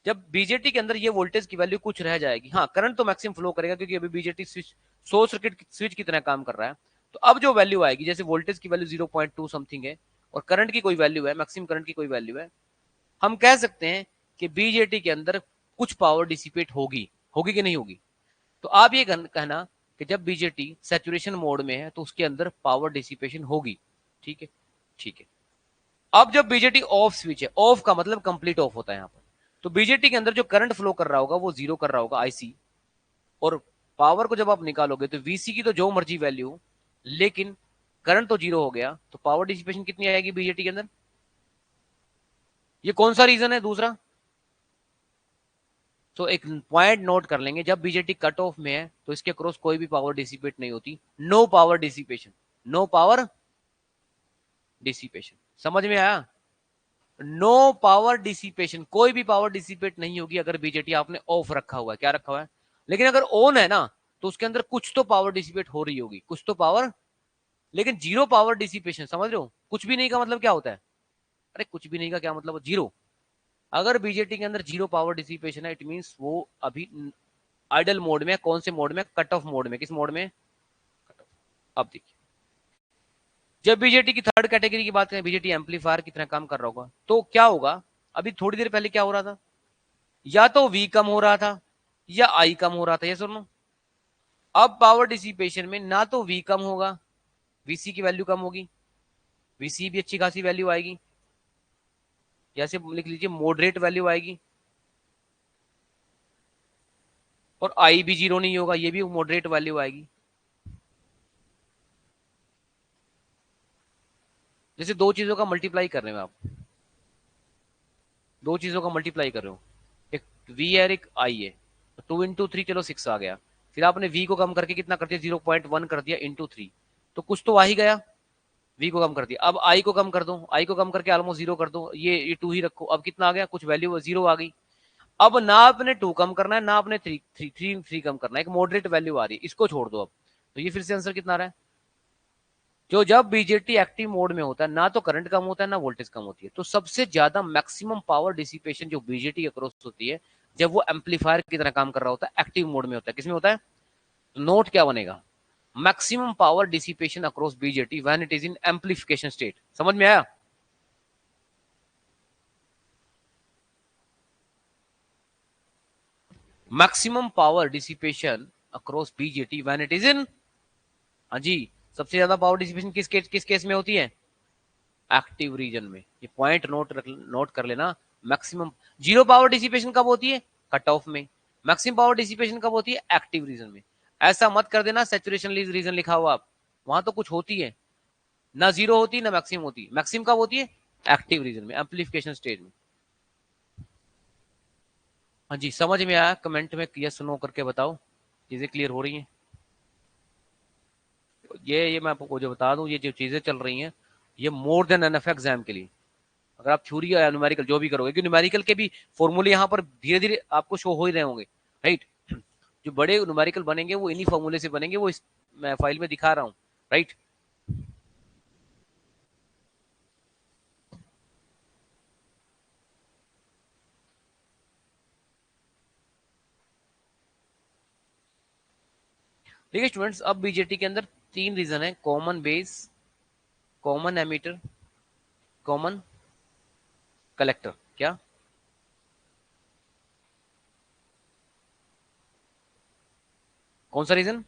जब बीजेटी के अंदर ये वोल्टेज की वैल्यू कुछ रह जाएगी, हाँ करंट तो मैक्सिमम फ्लो करेगा, क्योंकि अभी BJT switch short circuit switch की तरह काम कर रहा है। तो अब जो वैल्यू आएगी, जैसे वोल्टेज की वैल्यू 0.2 समथिंग है और करंट की कोई वैल्यू है, मैक्सिमम करंट की कोई वैल्यू है, हम कह सकते हैं कि बीजेटी के अंदर कुछ पावर डिसिपेट होगी, होगी कि नहीं होगी। तो आप ये कहना कि जब बीजेटी सैचुरेशन मोड में है तो उसके अंदर पावर डिसिपेशन होगी, ठीक है, ठीक है। अब जब बीजेटी ऑफ स्विच है, ऑफ का मतलब कंप्लीट ऑफ होता है यहाँ पर, तो बीजेटी के अंदर जो करंट फ्लो कर रहा होगा वो जीरो कर रहा होगा आईसी। और पावर को जब आप निकालोगे तो वीसी की तो जो मर्जी वैल्यू, लेकिन करंट तो जीरो हो गया, तो पावर डिसिपेशन कितनी आएगी बीजेटी के अंदर। ये कौन सा रीजन है दूसरा, तो एक पॉइंट नोट कर लेंगे, जब बीजेटी कट ऑफ में है तो इसके क्रॉस कोई भी पावर डिसिपेट नहीं होती, no power dissipation, no power dissipation, समझ में आया, नो पावर डिसिपेशन, कोई भी पावर डिसिपेट नहीं होगी अगर बीजेटी आपने ऑफ रखा हुआ है, क्या रखा हुआ है। लेकिन अगर ऑन है ना, तो उसके अंदर कुछ तो पावर डिसिपेट हो रही होगी, कुछ तो पावर। लेकिन जीरो पावर डिसिपेशन, समझ रहे हो, कुछ भी नहीं का मतलब क्या होता है, अरे कुछ भी नहीं का क्या मतलब, जीरो। अगर बीजेटी के अंदर जीरो पावर डिसिपेशन है, इट मींस वो अभी आइडल मोड में, कौन से मोड में, कट ऑफ मोड में, किस मोड में, कट ऑफ। अब देखिए, जब बीजेटी की थर्ड कैटेगरी की बात करें, बीजेटी एम्पलीफायर की तरह काम कर रहा होगा, तो क्या होगा, अभी थोड़ी देर पहले क्या हो रहा था, या तो वी कम हो रहा था या आई कम हो रहा था, ये सुनो। अब पावर डिसिपेशन में ना तो वी कम होगा, वीसी की वैल्यू कम होगी, वीसी भी अच्छी खासी वैल्यू आएगी, जैसे लिख लीजिए मॉडरेट वैल्यू आएगी, और आई भी जीरो नहीं होगा, ये भी मॉडरेट वैल्यू आएगी। जैसे दो चीजों का मल्टीप्लाई कर रहे हो आप, दो चीजों का मल्टीप्लाई कर रहे हो, एक वी है और एक आई है, तो 2 into 3 चलो 6 आ गया, फिर आपने वी को कम करके कितना कर दिया, 0.1 कर दिया इंटू 3, तो कुछ तो आ ही गया, वी को कम कर दिया। अब आई को कम कर दो, आई को कम करके ऑलमोस्ट जीरो कर दो, ये टू ही रखो, अब कितना आ गया, कुछ वैल्यू जीरो आ गई। अब ना आपने टू कम करना है ना आपने थ्री थ्री थ्री थ्री कम करना है, एक मॉडरेट वैल्यू आ रही है, इसको छोड़ दो अब। तो ये फिर से आंसर कितना आ रहा है, जो जब बीजेटी एक्टिव मोड में होता है ना तो करंट कम होता है ना वोल्टेज कम होती है, तो सबसे ज्यादा मैक्सिमम पावर डिसिपेशन जो बीजेटी के क्रॉस होती है जब वो एम्पलीफायर की तरह काम कर रहा होता है, एक्टिव मोड में होता है, किसमें होता है, तो नोट क्या बनेगा, maximum power dissipation across BJT when it is in amplification state, समझ में आया। Maximum power dissipation across BJT when it is in, हाँ जी, सबसे ज्यादा पावर डिसिपेशन किस केस में होती है? एक्टिव रीजन में। ये पॉइंट नोट कर लेना। मैक्सिमम जीरो पावर डिसिपेशन कब होती है? कट ऑफ में। मैक्सिमम पावर डिसिपेशन कब होती है? एक्टिव रीजन में। ऐसा मत कर देना सैचुरेशन रीजन लिखा हुआ आप, वहां तो कुछ होती है ना, जीरो होती ना मैक्सिमम होती। मैक्सिमम कब होती है? एक्टिव रीजन में, एम्पलीफिकेशन स्टेज में। हाँ जी, समझ में आया? कमेंट में यस नो करके बताओ, चीजें क्लियर हो रही हैं। ये मैं आपको जो बता दूं, ये जो चीजें चल रही हैं, ये मोर देन एनफ एग्जाम के लिए। अगर आप थ्योरी या न्यूमेरिकल जो भी करोगे, क्योंकि न्यूमेरिकल के भी फॉर्मूले यहाँ पर धीरे धीरे आपको शो हो ही रहे होंगे, राइट। जो बड़े न्यूमेरिकल बनेंगे वो इन्हीं फॉर्मूले से बनेंगे, वो इस मैं फाइल में दिखा रहा हूँ, राइट। देखिए स्टूडेंट्स, अब बीजेटी के अंदर तीन रीजन है: common base, common ammeter, common collector. क्या? कौन सा रीजन?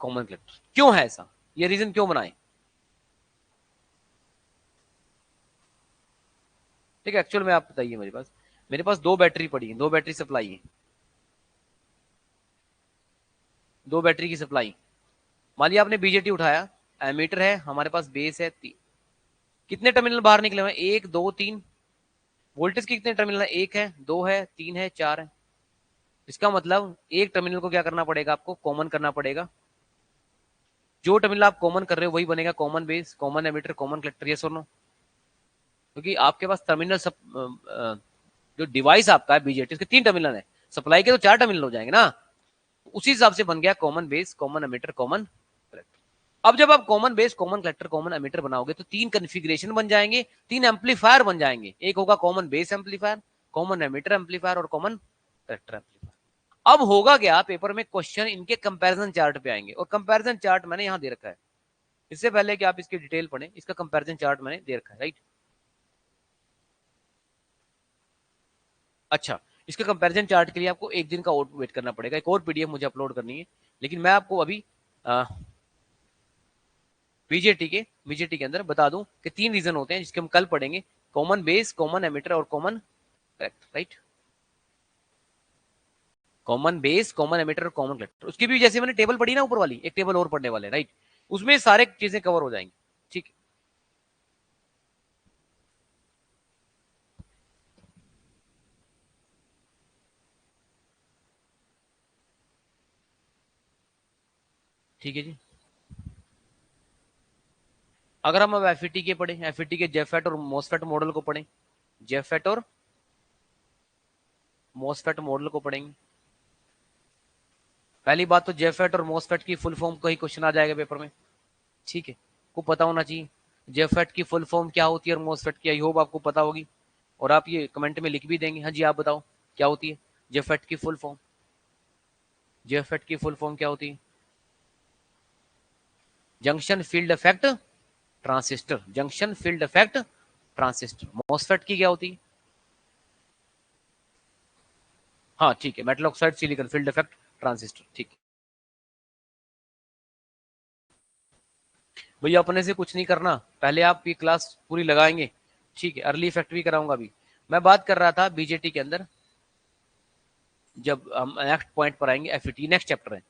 Common collector. क्यों है ऐसा? ये रीजन क्यों बनाए? ठीक है, एक्चुअल में आप बताइए, मेरे पास दो बैटरी पड़ी है, दो बैटरी सप्लाई है, दो बैटरी की सप्लाई। मान लिया आपने बीजेटी उठाया, एमीटर है हमारे पास, बेस है, कितने टर्मिनल बाहर निकले हुए हैं? एक, दो, तीन। वोल्टेज के कितने टर्मिनल है? एक है, दो है, तीन है, चार है। इसका मतलब एक टर्मिनल को क्या करना पड़ेगा? आपको कॉमन करना पड़ेगा। जो टर्मिनल आप कॉमन कर रहे हो वही बनेगा common base, common ammeter, common collector. ये सुनो, क्योंकि आपके पास टर्मिनल सब जो डिवाइस आपका है बीजेटी, उसके तीन टर्मिनल है, सप्लाई के तो चार टर्मिनल हो जाएंगे ना। उसी हिसाब से बन गया common base, common ammeter, common collector. अब जब आप common base, common collector, common ammeter बनाओगे तो तीन कन्फिग्रेशन बन जाएंगे, तीन एम्पलीफायर बन जाएंगे। एक होगा common base amplifier, common ammeter amplifier और कॉमन कलेक्टर एम्पलीफायर। अब होगा क्या, पेपर में क्वेश्चन इनके कंपैरिजन चार्ट पे आएंगे, और कंपैरिजन चार्ट मैंने यहां दे रखा है। इससे पहले कि आप इसकी डिटेल पढ़ें, इसका कंपैरिजन चार्ट मैंने दे रखा है, राइट। अच्छा, इसके कंपैरिजन चार्ट के लिए आपको एक दिन का और वेट करना पड़ेगा, एक और पीडीएफ मुझे अपलोड करनी है। लेकिन मैं आपको अभी बीजेटी के अंदर बता दूं कि तीन रीजन होते हैं जिसके हम कल पढ़ेंगे: कॉमन बेस, कॉमन एमिटर और common collector, right. Common base, common emitter और कॉमन कलेक्टर। उसकी भी जैसे मैंने टेबल पढ़ी ना ऊपर वाली, एक टेबल और पढ़ने वाले, राइट। उसमें सारे चीजें कवर हो जाएंगी, ठीक है। ठीक है जी। अगर हम अब एफईटी के पढ़े, एफईटी के जेफेट और मोसफेट मॉडल को पढ़ें, जेफेट और मोसफेट मॉडल को पढ़ेंगे। पहली बात तो जेफेट और मोसफेट की फुल फॉर्म का ही क्वेश्चन आ जाएगा पेपर में, ठीक है, को पता होना चाहिए जेफेट की फुल फॉर्म क्या होती है और मोसफेट की। आई होप आपको पता होगी, और आप ये कमेंट में लिख भी देंगे। हाँ जी, आप बताओ क्या होती है जेफेट की फुल फॉर्म? जेफेट की फुल फॉर्म क्या होती है? Junction field effect transistor, junction field effect transistor. MOSFET की क्या होती है? हाँ ठीक है, metal oxide silicon field effect transistor, ठीक है। भैया अपने से कुछ नहीं करना, पहले आप ये क्लास पूरी लगाएंगे, ठीक है। अर्ली इफेक्ट भी कराऊंगा। अभी मैं बात कर रहा था बीजेटी के अंदर, जब हम नेक्स्ट पॉइंट पर आएंगे, एफईटी नेक्स्ट चैप्टर है,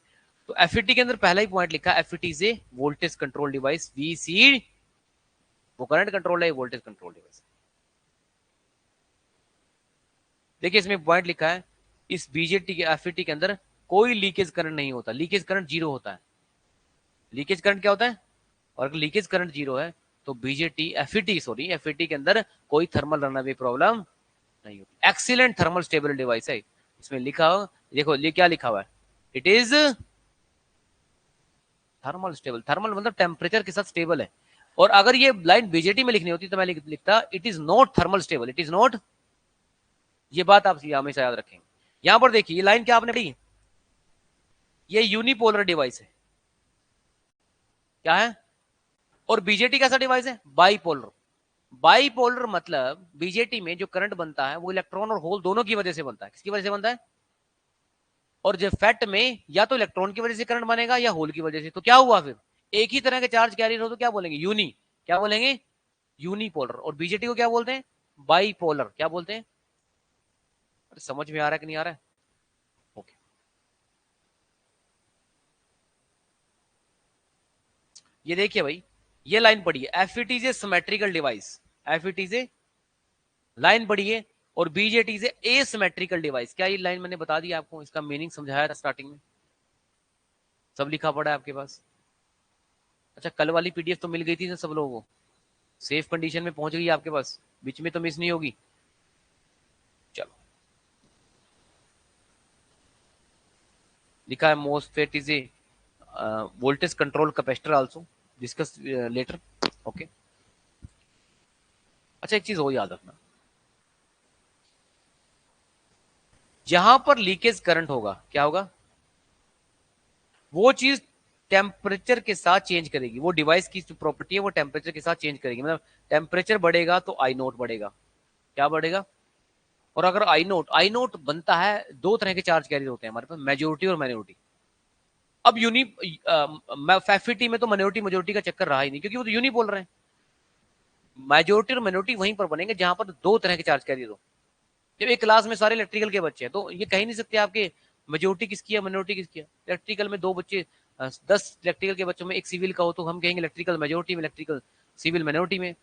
तो एफईटी के अंदर पहला ही पॉइंट लिखा है, FET is a voltage control device, VC. वो करंट कंट्रोल है, वोल्टेज कंट्रोल डिवाइस। देखिए इसमें पॉइंट लिखा है, इस बीजेटी के एफईटी के अंदर कोई लीकेज करंट नहीं होता, लीकेज करंट जीरो होता है। लीकेज करंट क्या होता है? और अगर लीकेज करंट जीरो है तो बीजेटी एफईटी, सॉरी एफईटी के अंदर कोई थर्मल रनअवे प्रॉब्लम नहीं होती। एक्सीलेंट थर्मल स्टेबल डिवाइस है। इसमें लिखा हो, देखो ये क्या लिखा हुआ है, it is thermal stable. Thermal मतलब टेम्परेचर के साथ स्टेबल है। और अगर ये लाइन बीजेटी में लिखनी होती तो मैं लिखता it is not thermal stable, it is not. ये बात आप हमेशा याद रखेंगे। यहां पर देखिए ये लाइन क्या आपने पढ़ी, ये यूनिपोलर डिवाइस है, क्या है? और बीजेटी कैसा डिवाइस है? बाईपोलर। बाईपोलर मतलब बीजेटी में जो करंट बनता है वो इलेक्ट्रॉन और होल दोनों की वजह से बनता है। किसकी वजह से बनता है? और जब फैट में या तो इलेक्ट्रॉन की वजह से करंट बनेगा या होल की वजह से। तो क्या हुआ फिर, एक ही तरह के चार्ज कैरियर हो तो क्या बोलेंगे, यूनी, क्या बोलेंगे, यूनिपोलर। और बीजेटी को क्या बोलते हैं, बाईपोलर। क्या बोलते हैं, समझ में आ रहा है कि नहीं आ रहा है? ओके, ये देखिए भाई, ये लाइन पढ़िए, F it is a symmetrical device, F it is a, line पढ़िए, और BJT is a symmetrical device. क्या ये लाइन मैंने बता दी आपको, इसका मीनिंग समझाया था स्टार्टिंग में, सब लिखा पड़ा है आपके पास। अच्छा, कल वाली पीडीएफ तो मिल गई थी ना सब लोगों को, सेफ कंडीशन में पहुंच गई आपके पास, बीच में तो मिस नहीं होगी। चलो, लिखा है MOSFET is a voltage control capacitor also, discuss later. Okay, अच्छा एक चीज और याद रखना, जहां पर लीकेज करंट होगा क्या होगा, वो चीज टेम्परेचर के साथ चेंज करेगी, वो डिवाइस की जो प्रॉपर्टी है वो टेम्परेचर के साथ चेंज करेगी। मतलब टेम्परेचर बढ़ेगा तो आई नोट बढ़ेगा, क्या बढ़ेगा। और अगर आई नोट बनता है, दो तरह के चार्ज कैरियर होते हैं हमारे पास, मेजोरिटी और माइनॉरिटी। अब यूनी फैफिटी में तो माइनॉरिटी मेजोरिटी का चक्कर रहा ही नहीं, क्योंकि वो तो यूनी बोल रहे हैं। मेजोरिटी और माइनॉरिटी वहीं पर बनेंगे जहां पर दो तरह के चार्ज कैरियर हो। जब एक क्लास में सारे इलेक्ट्रिकल के बच्चे हैं तो ये कह ही नहीं सकते आपके मेजोरिटी किसकी है माइनॉरिटी किसकी है। इलेक्ट्रिकल में दो बच्चे, 10 इलेक्ट्रिकल के बच्चों में एक सिविल का हो तो हम कहेंगे इलेक्ट्रिकल मेजोरिटी में, इलेक्ट्रिकल सिविल माइनॉरिटी में।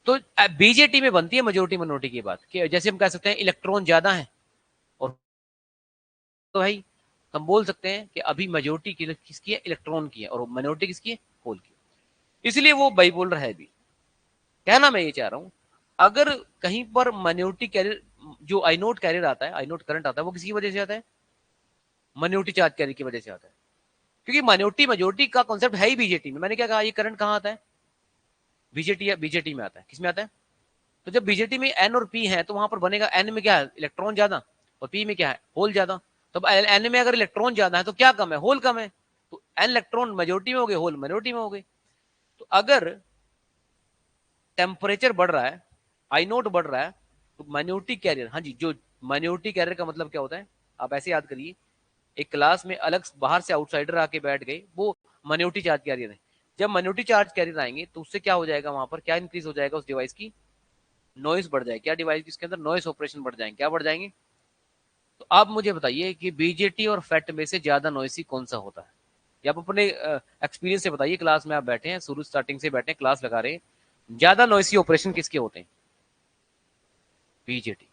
तो बीजेटी में बनती है मेजोरिटी माइनॉरिटी की बात, कि जैसे हम कह सकते हैं इलेक्ट्रॉन ज्यादा है, और तो भाई हम बोल सकते हैं कि अभी मेजोरिटी किसकी है, इलेक्ट्रॉन की है, और माइनॉरिटी किसकी है, होल की। इसलिए वो बाइपोलर है भी। कहना मैं ये चाह रहा हूं, अगर कहीं पर माइनॉरिटी कैरियर, जो आई नोट कैरियर आता है, आई नोट करंट आता है, वो किसी वजह से आता है, माइनॉरिटी चार्ज कैरियर की वजह से आता है। क्योंकि माइनॉरिटी मेजोरिटी का कॉन्सेप्ट है ही बीजेटी में। मैंने क्या कहा, ये करंट कहां आता है, बीजेटी या बीजेटी में आता है, किसमें आता है। तो जब बीजेटी में एन और पी है तो वहां पर बनेगा, एन में क्या है, इलेक्ट्रॉन ज्यादा, और पी में क्या है, होल ज्यादा। तो एन में अगर इलेक्ट्रॉन ज्यादा है तो क्या कम है, होल कम है। तो एन इलेक्ट्रॉन मेजोरिटी में हो गए, होल माइनॉरिटी में हो गए। तो अगर टेम्परेचर बढ़ रहा है, आई नोट बढ़ रहा है, तो माइनॉरिटी कैरियर, हाँ जी, जो माइनॉरिटी कैरियर का मतलब क्या होता है, आप ऐसे याद करिए, एक क्लास में अलग बाहर से आउटसाइडर आके बैठ गए, वो माइनॉरिटी चार्ज कैरियर है। जब माइनॉरिटी चार्ज कैरियर आएंगे तो उससे क्या हो जाएगा, वहां पर क्या इंक्रीज हो जाएगा, उस डिवाइस की नॉइस बढ़ जाएगी। क्या डिवाइस जिसके अंदर नॉइस ऑपरेशन बढ़ जाएंगे, क्या बढ़ जाएंगे। तो आप मुझे बताइए कि बीजेटी और फैट में से ज्यादा नॉइसी कौन सा होता है, या आप अपने एक्सपीरियंस से बताइए। क्लास में आप बैठे हैं, शुरू स्टार्टिंग से बैठे हैं, क्लास लगा रहे हैं, ज्यादा नॉइसी ऑपरेशन किसके होते हैं, बीजेटी।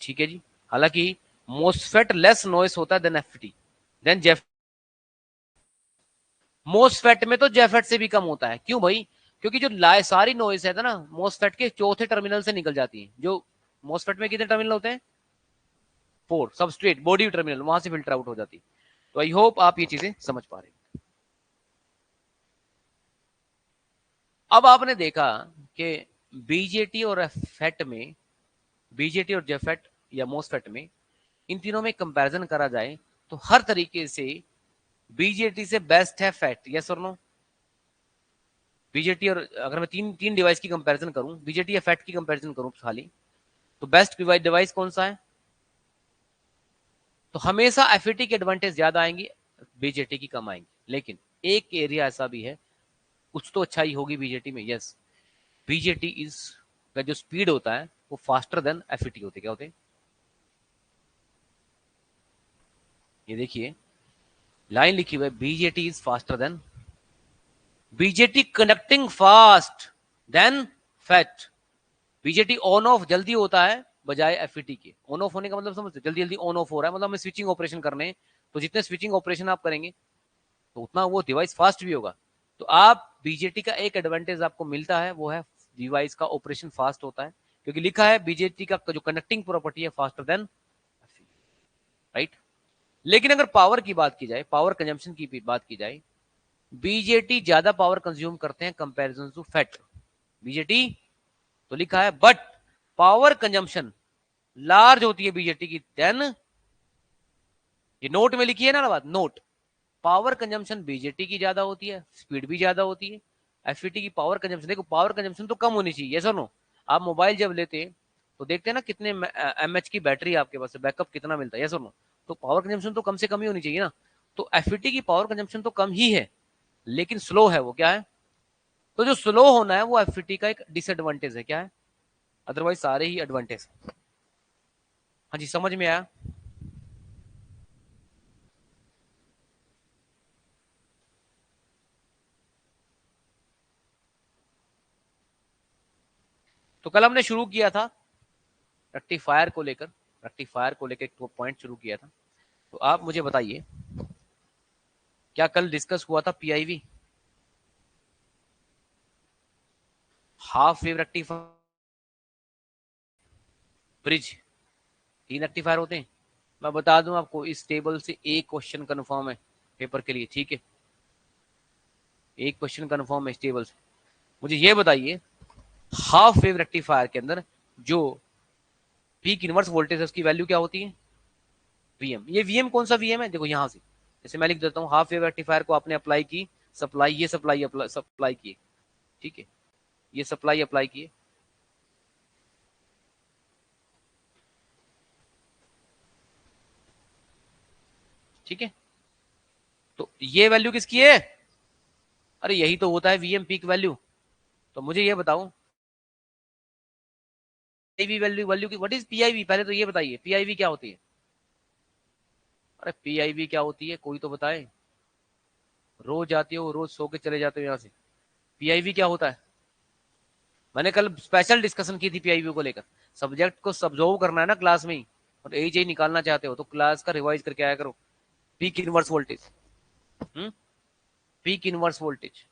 ठीक है जी। हालांकि मोस्फेट लेस नॉइस होता है then FET, then JFET, MOSFET में तो जेफेट से भी कम होता है। क्यों भाई, क्योंकि जो लाए सारी नॉइस है ना, मोस्फेट के चौथे टर्मिनल से निकल जाती है। जो मोस्फेट में कितने टर्मिनल होते हैं, 4, सबस्ट्रेट बॉडी टर्मिनल, वहां से फिल्टर आउट हो जाती है। तो आई होप आप ये चीजें समझ पा रहे हैं। अब आपने देखा कि बीजेटी और फेट में, बीजेटी और जेफेट या मोस्फेट में, इन तीनों में कंपैरिजन करा जाए तो हर तरीके से बीजेटी से बेस्ट है फैट, यस और नो। बीजेटी और, अगर मैं तीन तीन डिवाइस की कंपैरिजन करूं, बीजेटी या फैट की कंपैरिजन करूं खाली, तो बेस्ट डिवाइस कौन सा है, तो हमेशा एफईटी की एडवांटेज ज्यादा आएंगी, बीजेटी की कम आएंगी। लेकिन एक एरिया ऐसा भी है, कुछ तो अच्छाई होगी बीजेटी में, यस, बीजेटी इज का जो स्पीड होता है वो फास्टर देन एफईटी होते, क्या होते हैं, ये देखिए लाइन लिखी हुई है, BJT is faster than, BJT connecting fast than FET. BJT on off जल्दी होता है बजाय एफईटी के। ऑन ऑफ होने का मतलब समझते, जल्दी जल्दी ऑन ऑफ हो रहा है, मतलब हमें स्विचिंग ऑपरेशन करने हैं, तो जितने स्विचिंग ऑपरेशन आप करेंगे तो उतना वो डिवाइस फास्ट भी होगा। तो आप बीजेटी का एक एडवांटेज आपको मिलता है, वो है डिवाइस का ऑपरेशन फास्ट होता है, क्योंकि लिखा है बीजेटी का जो कनेक्टिंग प्रॉपर्टी है फास्टर देन, राइट। लेकिन अगर पावर की बात की जाए, पावर कंजम्पशन की बात की जाए, बीजेटी ज्यादा पावर कंज्यूम करते हैं कंपैरिजन टू फैट। बीजेटी तो लिखा है, बट पावर कंजम्पशन लार्ज होती है बीजेटी की देन, ये नोट में लिखी है ना बात, नोट, पावर कंजम्पशन बीजेटी की ज्यादा होती है, स्पीड भी ज्यादा होती है। एफईटी की पावर कंजम्पशन, देखो पावर कंजम्पशन तो कम होनी चाहिए, यस और नो। आप मोबाइल जब लेते तो देखते हैं ना कितने एमएच की बैटरी आपके पास है, बैकअप कितना मिलता है, यस और नो। तो पावर कंजम्पशन तो कम से कम ही होनी चाहिए ना। तो एफईटी की पावर कंजम्पशन तो कम ही है, लेकिन स्लो है, वो क्या है? तो जो स्लो होना है वो एफईटी का एक डिसएडवांटेज है, क्या है? अदरवाइज सारे ही एडवांटेज। हाँ जी, समझ में आया? तो कल हमने शुरू किया था रेक्टिफायर को लेकर, रेक्टिफायर को लेकर एक पॉइंट शुरू किया था। तो आप मुझे बताइए, क्या कल डिस्कस हुआ था PIV, half wave rectifier, bridge, तीन रेक्टिफायर होते हैं। मैं बता दूं आपको, इस टेबल से एक क्वेश्चन कंफर्म है पेपर के लिए, ठीक है? एक क्वेश्चन कंफर्म है इस टेबल से। मुझे ये बताइए, हाफ वेव रेक्टिफायर के अंदर जो पीक इनवर्स वोल्टेज है उसकी वैल्यू क्या होती है? वीएम। ये वीएम कौन सा वीएम है? देखो यहां से, जैसे मैं लिख देता हूँ, हाफ वेव रेक्टिफायर को आपने अप्लाई की, सप्लाई, ये सप्लाई सप्लाई की, ठीक है, ये सप्लाई अप्लाई की, ठीक है। तो ये वैल्यू किसकी है? अरे यही तो होता है वीएम पीक वैल्यू। तो मुझे ये बताओ, पीआईवी वैल्यू, वैल्यू की व्हाट इज पीआईवी, पहले तो ये बताइए पीआईवी क्या होती है। अरे पीआईवी क्या होती है, कोई तो बताए। रोज आती हो, रोज सो के चले जाते हो यहाँ से। पीआईवी क्या होता है? मैंने कल स्पेशल डिस्कशन की थी पीआईवी को लेकर। सब्जेक्ट को सब्जॉर्व करना है ना क्लास में ही, और एज निकालना चाहते हो तो क्लास का रिवाइज करके आया करो। Peak inverse voltage, peak inverse voltage,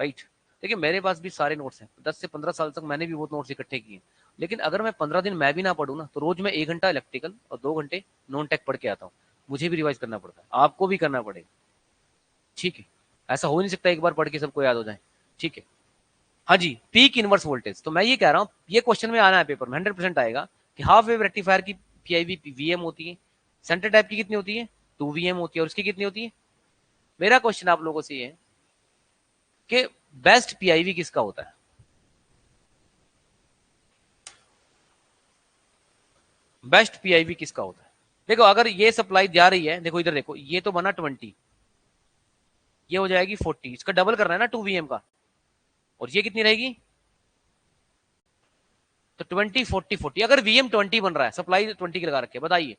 right. देखिए मेरे पास भी सारे नोट्स हैं, 10 से 15 साल तक मैंने भी बहुत नोट्स इकट्ठे किए, लेकिन अगर मैं 15 दिन मैं भी ना पढ़ूँ ना, तो रोज मैं 1 घंटा इलेक्ट्रिकल और 2 घंटे नॉन टेक पढ़ के आता हूँ। मुझे भी रिवाइज करना पड़ता है, आपको भी करना पड़ेगा, ठीक है? ऐसा हो नहीं सकता एक बार पढ़ के सबको याद हो जाए, ठीक है? हाँ जी, पीक इनवर्स वोल्टेज, तो मैं ये कह रहा हूँ, ये क्वेश्चन में आना है पेपर में, 100% आएगा कि हाफ वेव रेक्टिफायर की पीआईवी वीएम होती है, सेंटर टाइप की कितनी होती है? 2 वीएम होती है, और उसकी कितनी होती है? मेरा क्वेश्चन आप लोगों से ये है कि बेस्ट पीआईवी किसका होता है? बेस्ट पीआईवी किसका होता है? देखो अगर ये सप्लाई जा रही है, देखो इधर देखो, ये तो बना 20, ये हो जाएगी 40, इसका डबल करना है ना 2 वीएम का, और ये कितनी रहेगी? तो 20 40 40, अगर वीएम 20 बन रहा है, सप्लाई 20 की लगा रखे, बताइए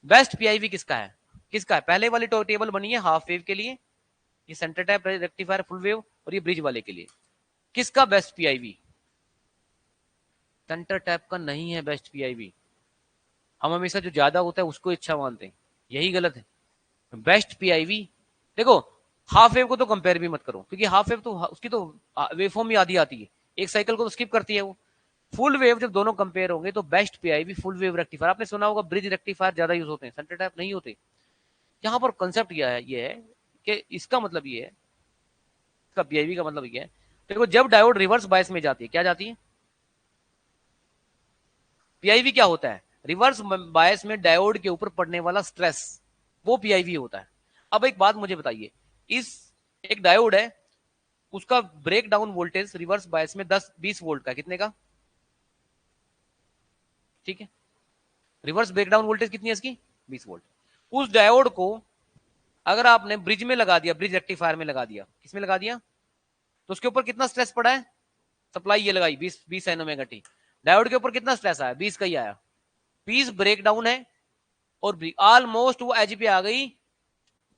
बेस्ट पीआईवी किसका है? किसका है? पहले वाली टेबल बनी है हाफ वेव के लिए, ये centre type rectifier full wave, और ये ब्रिज वाले के लिए, किसका बेस्ट पीआईवी? सेंटर टाइप का नहीं है बेस्ट पीआईवी। हम हमेशा जो ज्यादा होता है उसको अच्छा मानते हैं, यही गलत है। बेस्ट पीआईवी, देखो हाफ वेव को तो कंपेयर भी मत करो, क्योंकि हाफ वेव तो उसकी तो वेवफॉर्म ही आधी आती है, एक साइकिल को तो स्किप करती है वो। फुल वेव जब दोनों कंपेयर होंगे तो best PIV full wave rectifier. आपने सुना होगा ब्रिज रेक्टिफायर ज्यादा यूज होते हैं, सेंटर टाइप नहीं होते। यहाँ पर कंसेप्ट ये है कि इसका मतलब ये है, इसका पीआईवी का मतलब ये है, देखो जब डायोड रिवर्स बायस में जाती है, क्या जाती है? पीआईवी क्या होता है? रिवर्स बायस में डायोड के ऊपर पड़ने वाला स्ट्रेस, वो पीआईवी होता है। अब एक बात मुझे बताइए, इस एक डायोड है, उसका breakdown voltage reverse bias में 10 20 वोल्ट का, कितने का? ठीक है, रिवर्स ब्रेकडाउन वोल्टेज कितनी है इसकी? 20 वोल्ट। उस डायोड को अगर आपने ब्रिज में लगा दिया, ब्रिज रेक्टिफायर में लगा दिया, किसमें लगा दिया, तो उसके ऊपर कितना स्ट्रेस पड़ा है? सप्लाई ये लगाई 20 एन ओमेगा टी, डायोड के ऊपर कितना स्ट्रेस आया? 20 का ही आया। 20 ब्रेक डाउन है, और ऑलमोस्ट वो एज पे आ गई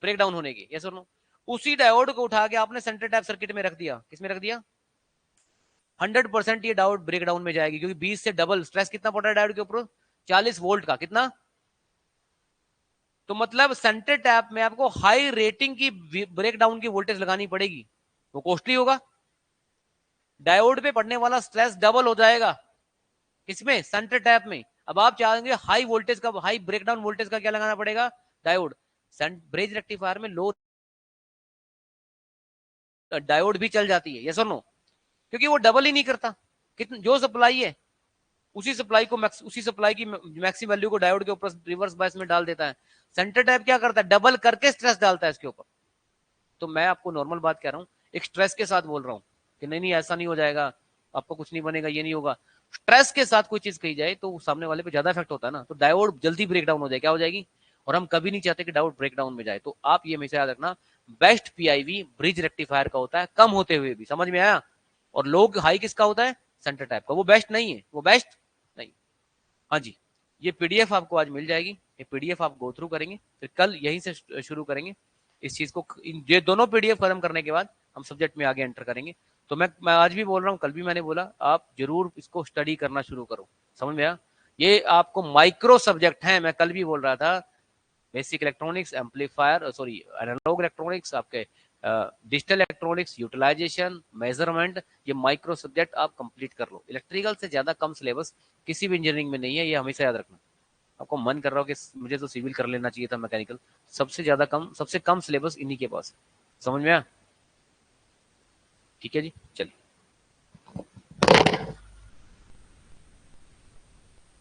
ब्रेक डाउन होने की, यस और नो? उसी डायोड को उठा के आपने सेंटर टाइप सर्किट में रख दिया, किसमें रख दिया? 100% ये डायोड ब्रेक डाउन में जाएगी, क्योंकि 20 से डबल स्ट्रेस कितना पड़ रहा है डायोड के ऊपर? 40 वोल्ट का, कितना? तो मतलब सेंटर टैप में आपको हाई रेटिंग की ब्रेक डाउन की वोल्टेज लगानी पड़ेगी, वो कॉस्टली होगा। डायोड पे पड़ने वाला स्ट्रेस डबल हो जाएगा, किसमें? सेंटर टैप में। अब आप चाहेंगे हाई वोल्टेज का, हाई ब्रेकडाउन वोल्टेज का क्या लगाना पड़ेगा? डायोड। ब्रिज रेक्टिफायर में लो डायोड भी चल जाती है, यस और नो? क्योंकि वो डबल ही नहीं करता, कितनी जो सप्लाई है उसी सप्लाई को उसी सप्लाई की मैक्सिमम वैल्यू को डायोड के ऊपर रिवर्स बायस में डाल देता है। सेंटर टाइप क्या करता है? डबल करके स्ट्रेस डालता है इसके ऊपर। तो मैं आपको नॉर्मल बात कह रहा हूँ, एक स्ट्रेस के साथ बोल रहा हूँ कि नहीं नहीं ऐसा नहीं हो जाएगा, आपको कुछ नहीं बनेगा, ये नहीं होगा। स्ट्रेस के साथ कोई चीज कही जाए तो सामने वाले पे ज्यादा इफेक्ट होता है ना, तो डायोड जल्दी ब्रेक डाउन हो जाए, क्या हो जाएगी, और हम कभी नहीं चाहते कि डायोड ब्रेक डाउन में जाए। तो आप ये हमेशा याद रखना, बेस्ट पीआईवी ब्रिज रेक्टिफायर का होता है कम होते हुए भी, समझ में आया, और लोग हाई किसका होता है, सेंटर टाइप का, वो बेस्ट नहीं है, वो बेस्ट नहीं। हाँ जी, ये पीडीएफ आपको आज मिल जाएगी, ये पीडीएफ आप गो थ्रू करेंगे, फिर कल यहीं से शुरू करेंगे इस चीज को। ये दोनों पीडीएफ खत्म करने के बाद हम सब्जेक्ट में आगे एंटर करेंगे। तो मैं आज भी बोल रहा हूँ, कल भी मैंने बोला, आप जरूर इसको स्टडी करना शुरू करो, समझ में आया। ये आपको माइक्रो सब्जेक्ट है, मैं कल भी बोल रहा था, basic electronics, amplifier, sorry analog electronics, आपके डिजिटल इलेक्ट्रॉनिक्स, यूटिलाइजेशन, मेजरमेंट, ये माइक्रो सब्जेक्ट आप कंप्लीट कर लो। इलेक्ट्रिकल से ज्यादा कम सिलेबस किसी भी इंजीनियरिंग में नहीं है, ये हमेशा याद रखना। आपको मन कर रहा हो कि मुझे तो सिविल कर लेना चाहिए था, मैकेनिकल, सबसे ज्यादा कम, सबसे कम सिलेबस इन्हीं के पास है, समझ में आया। ठीक है जी, चलिए।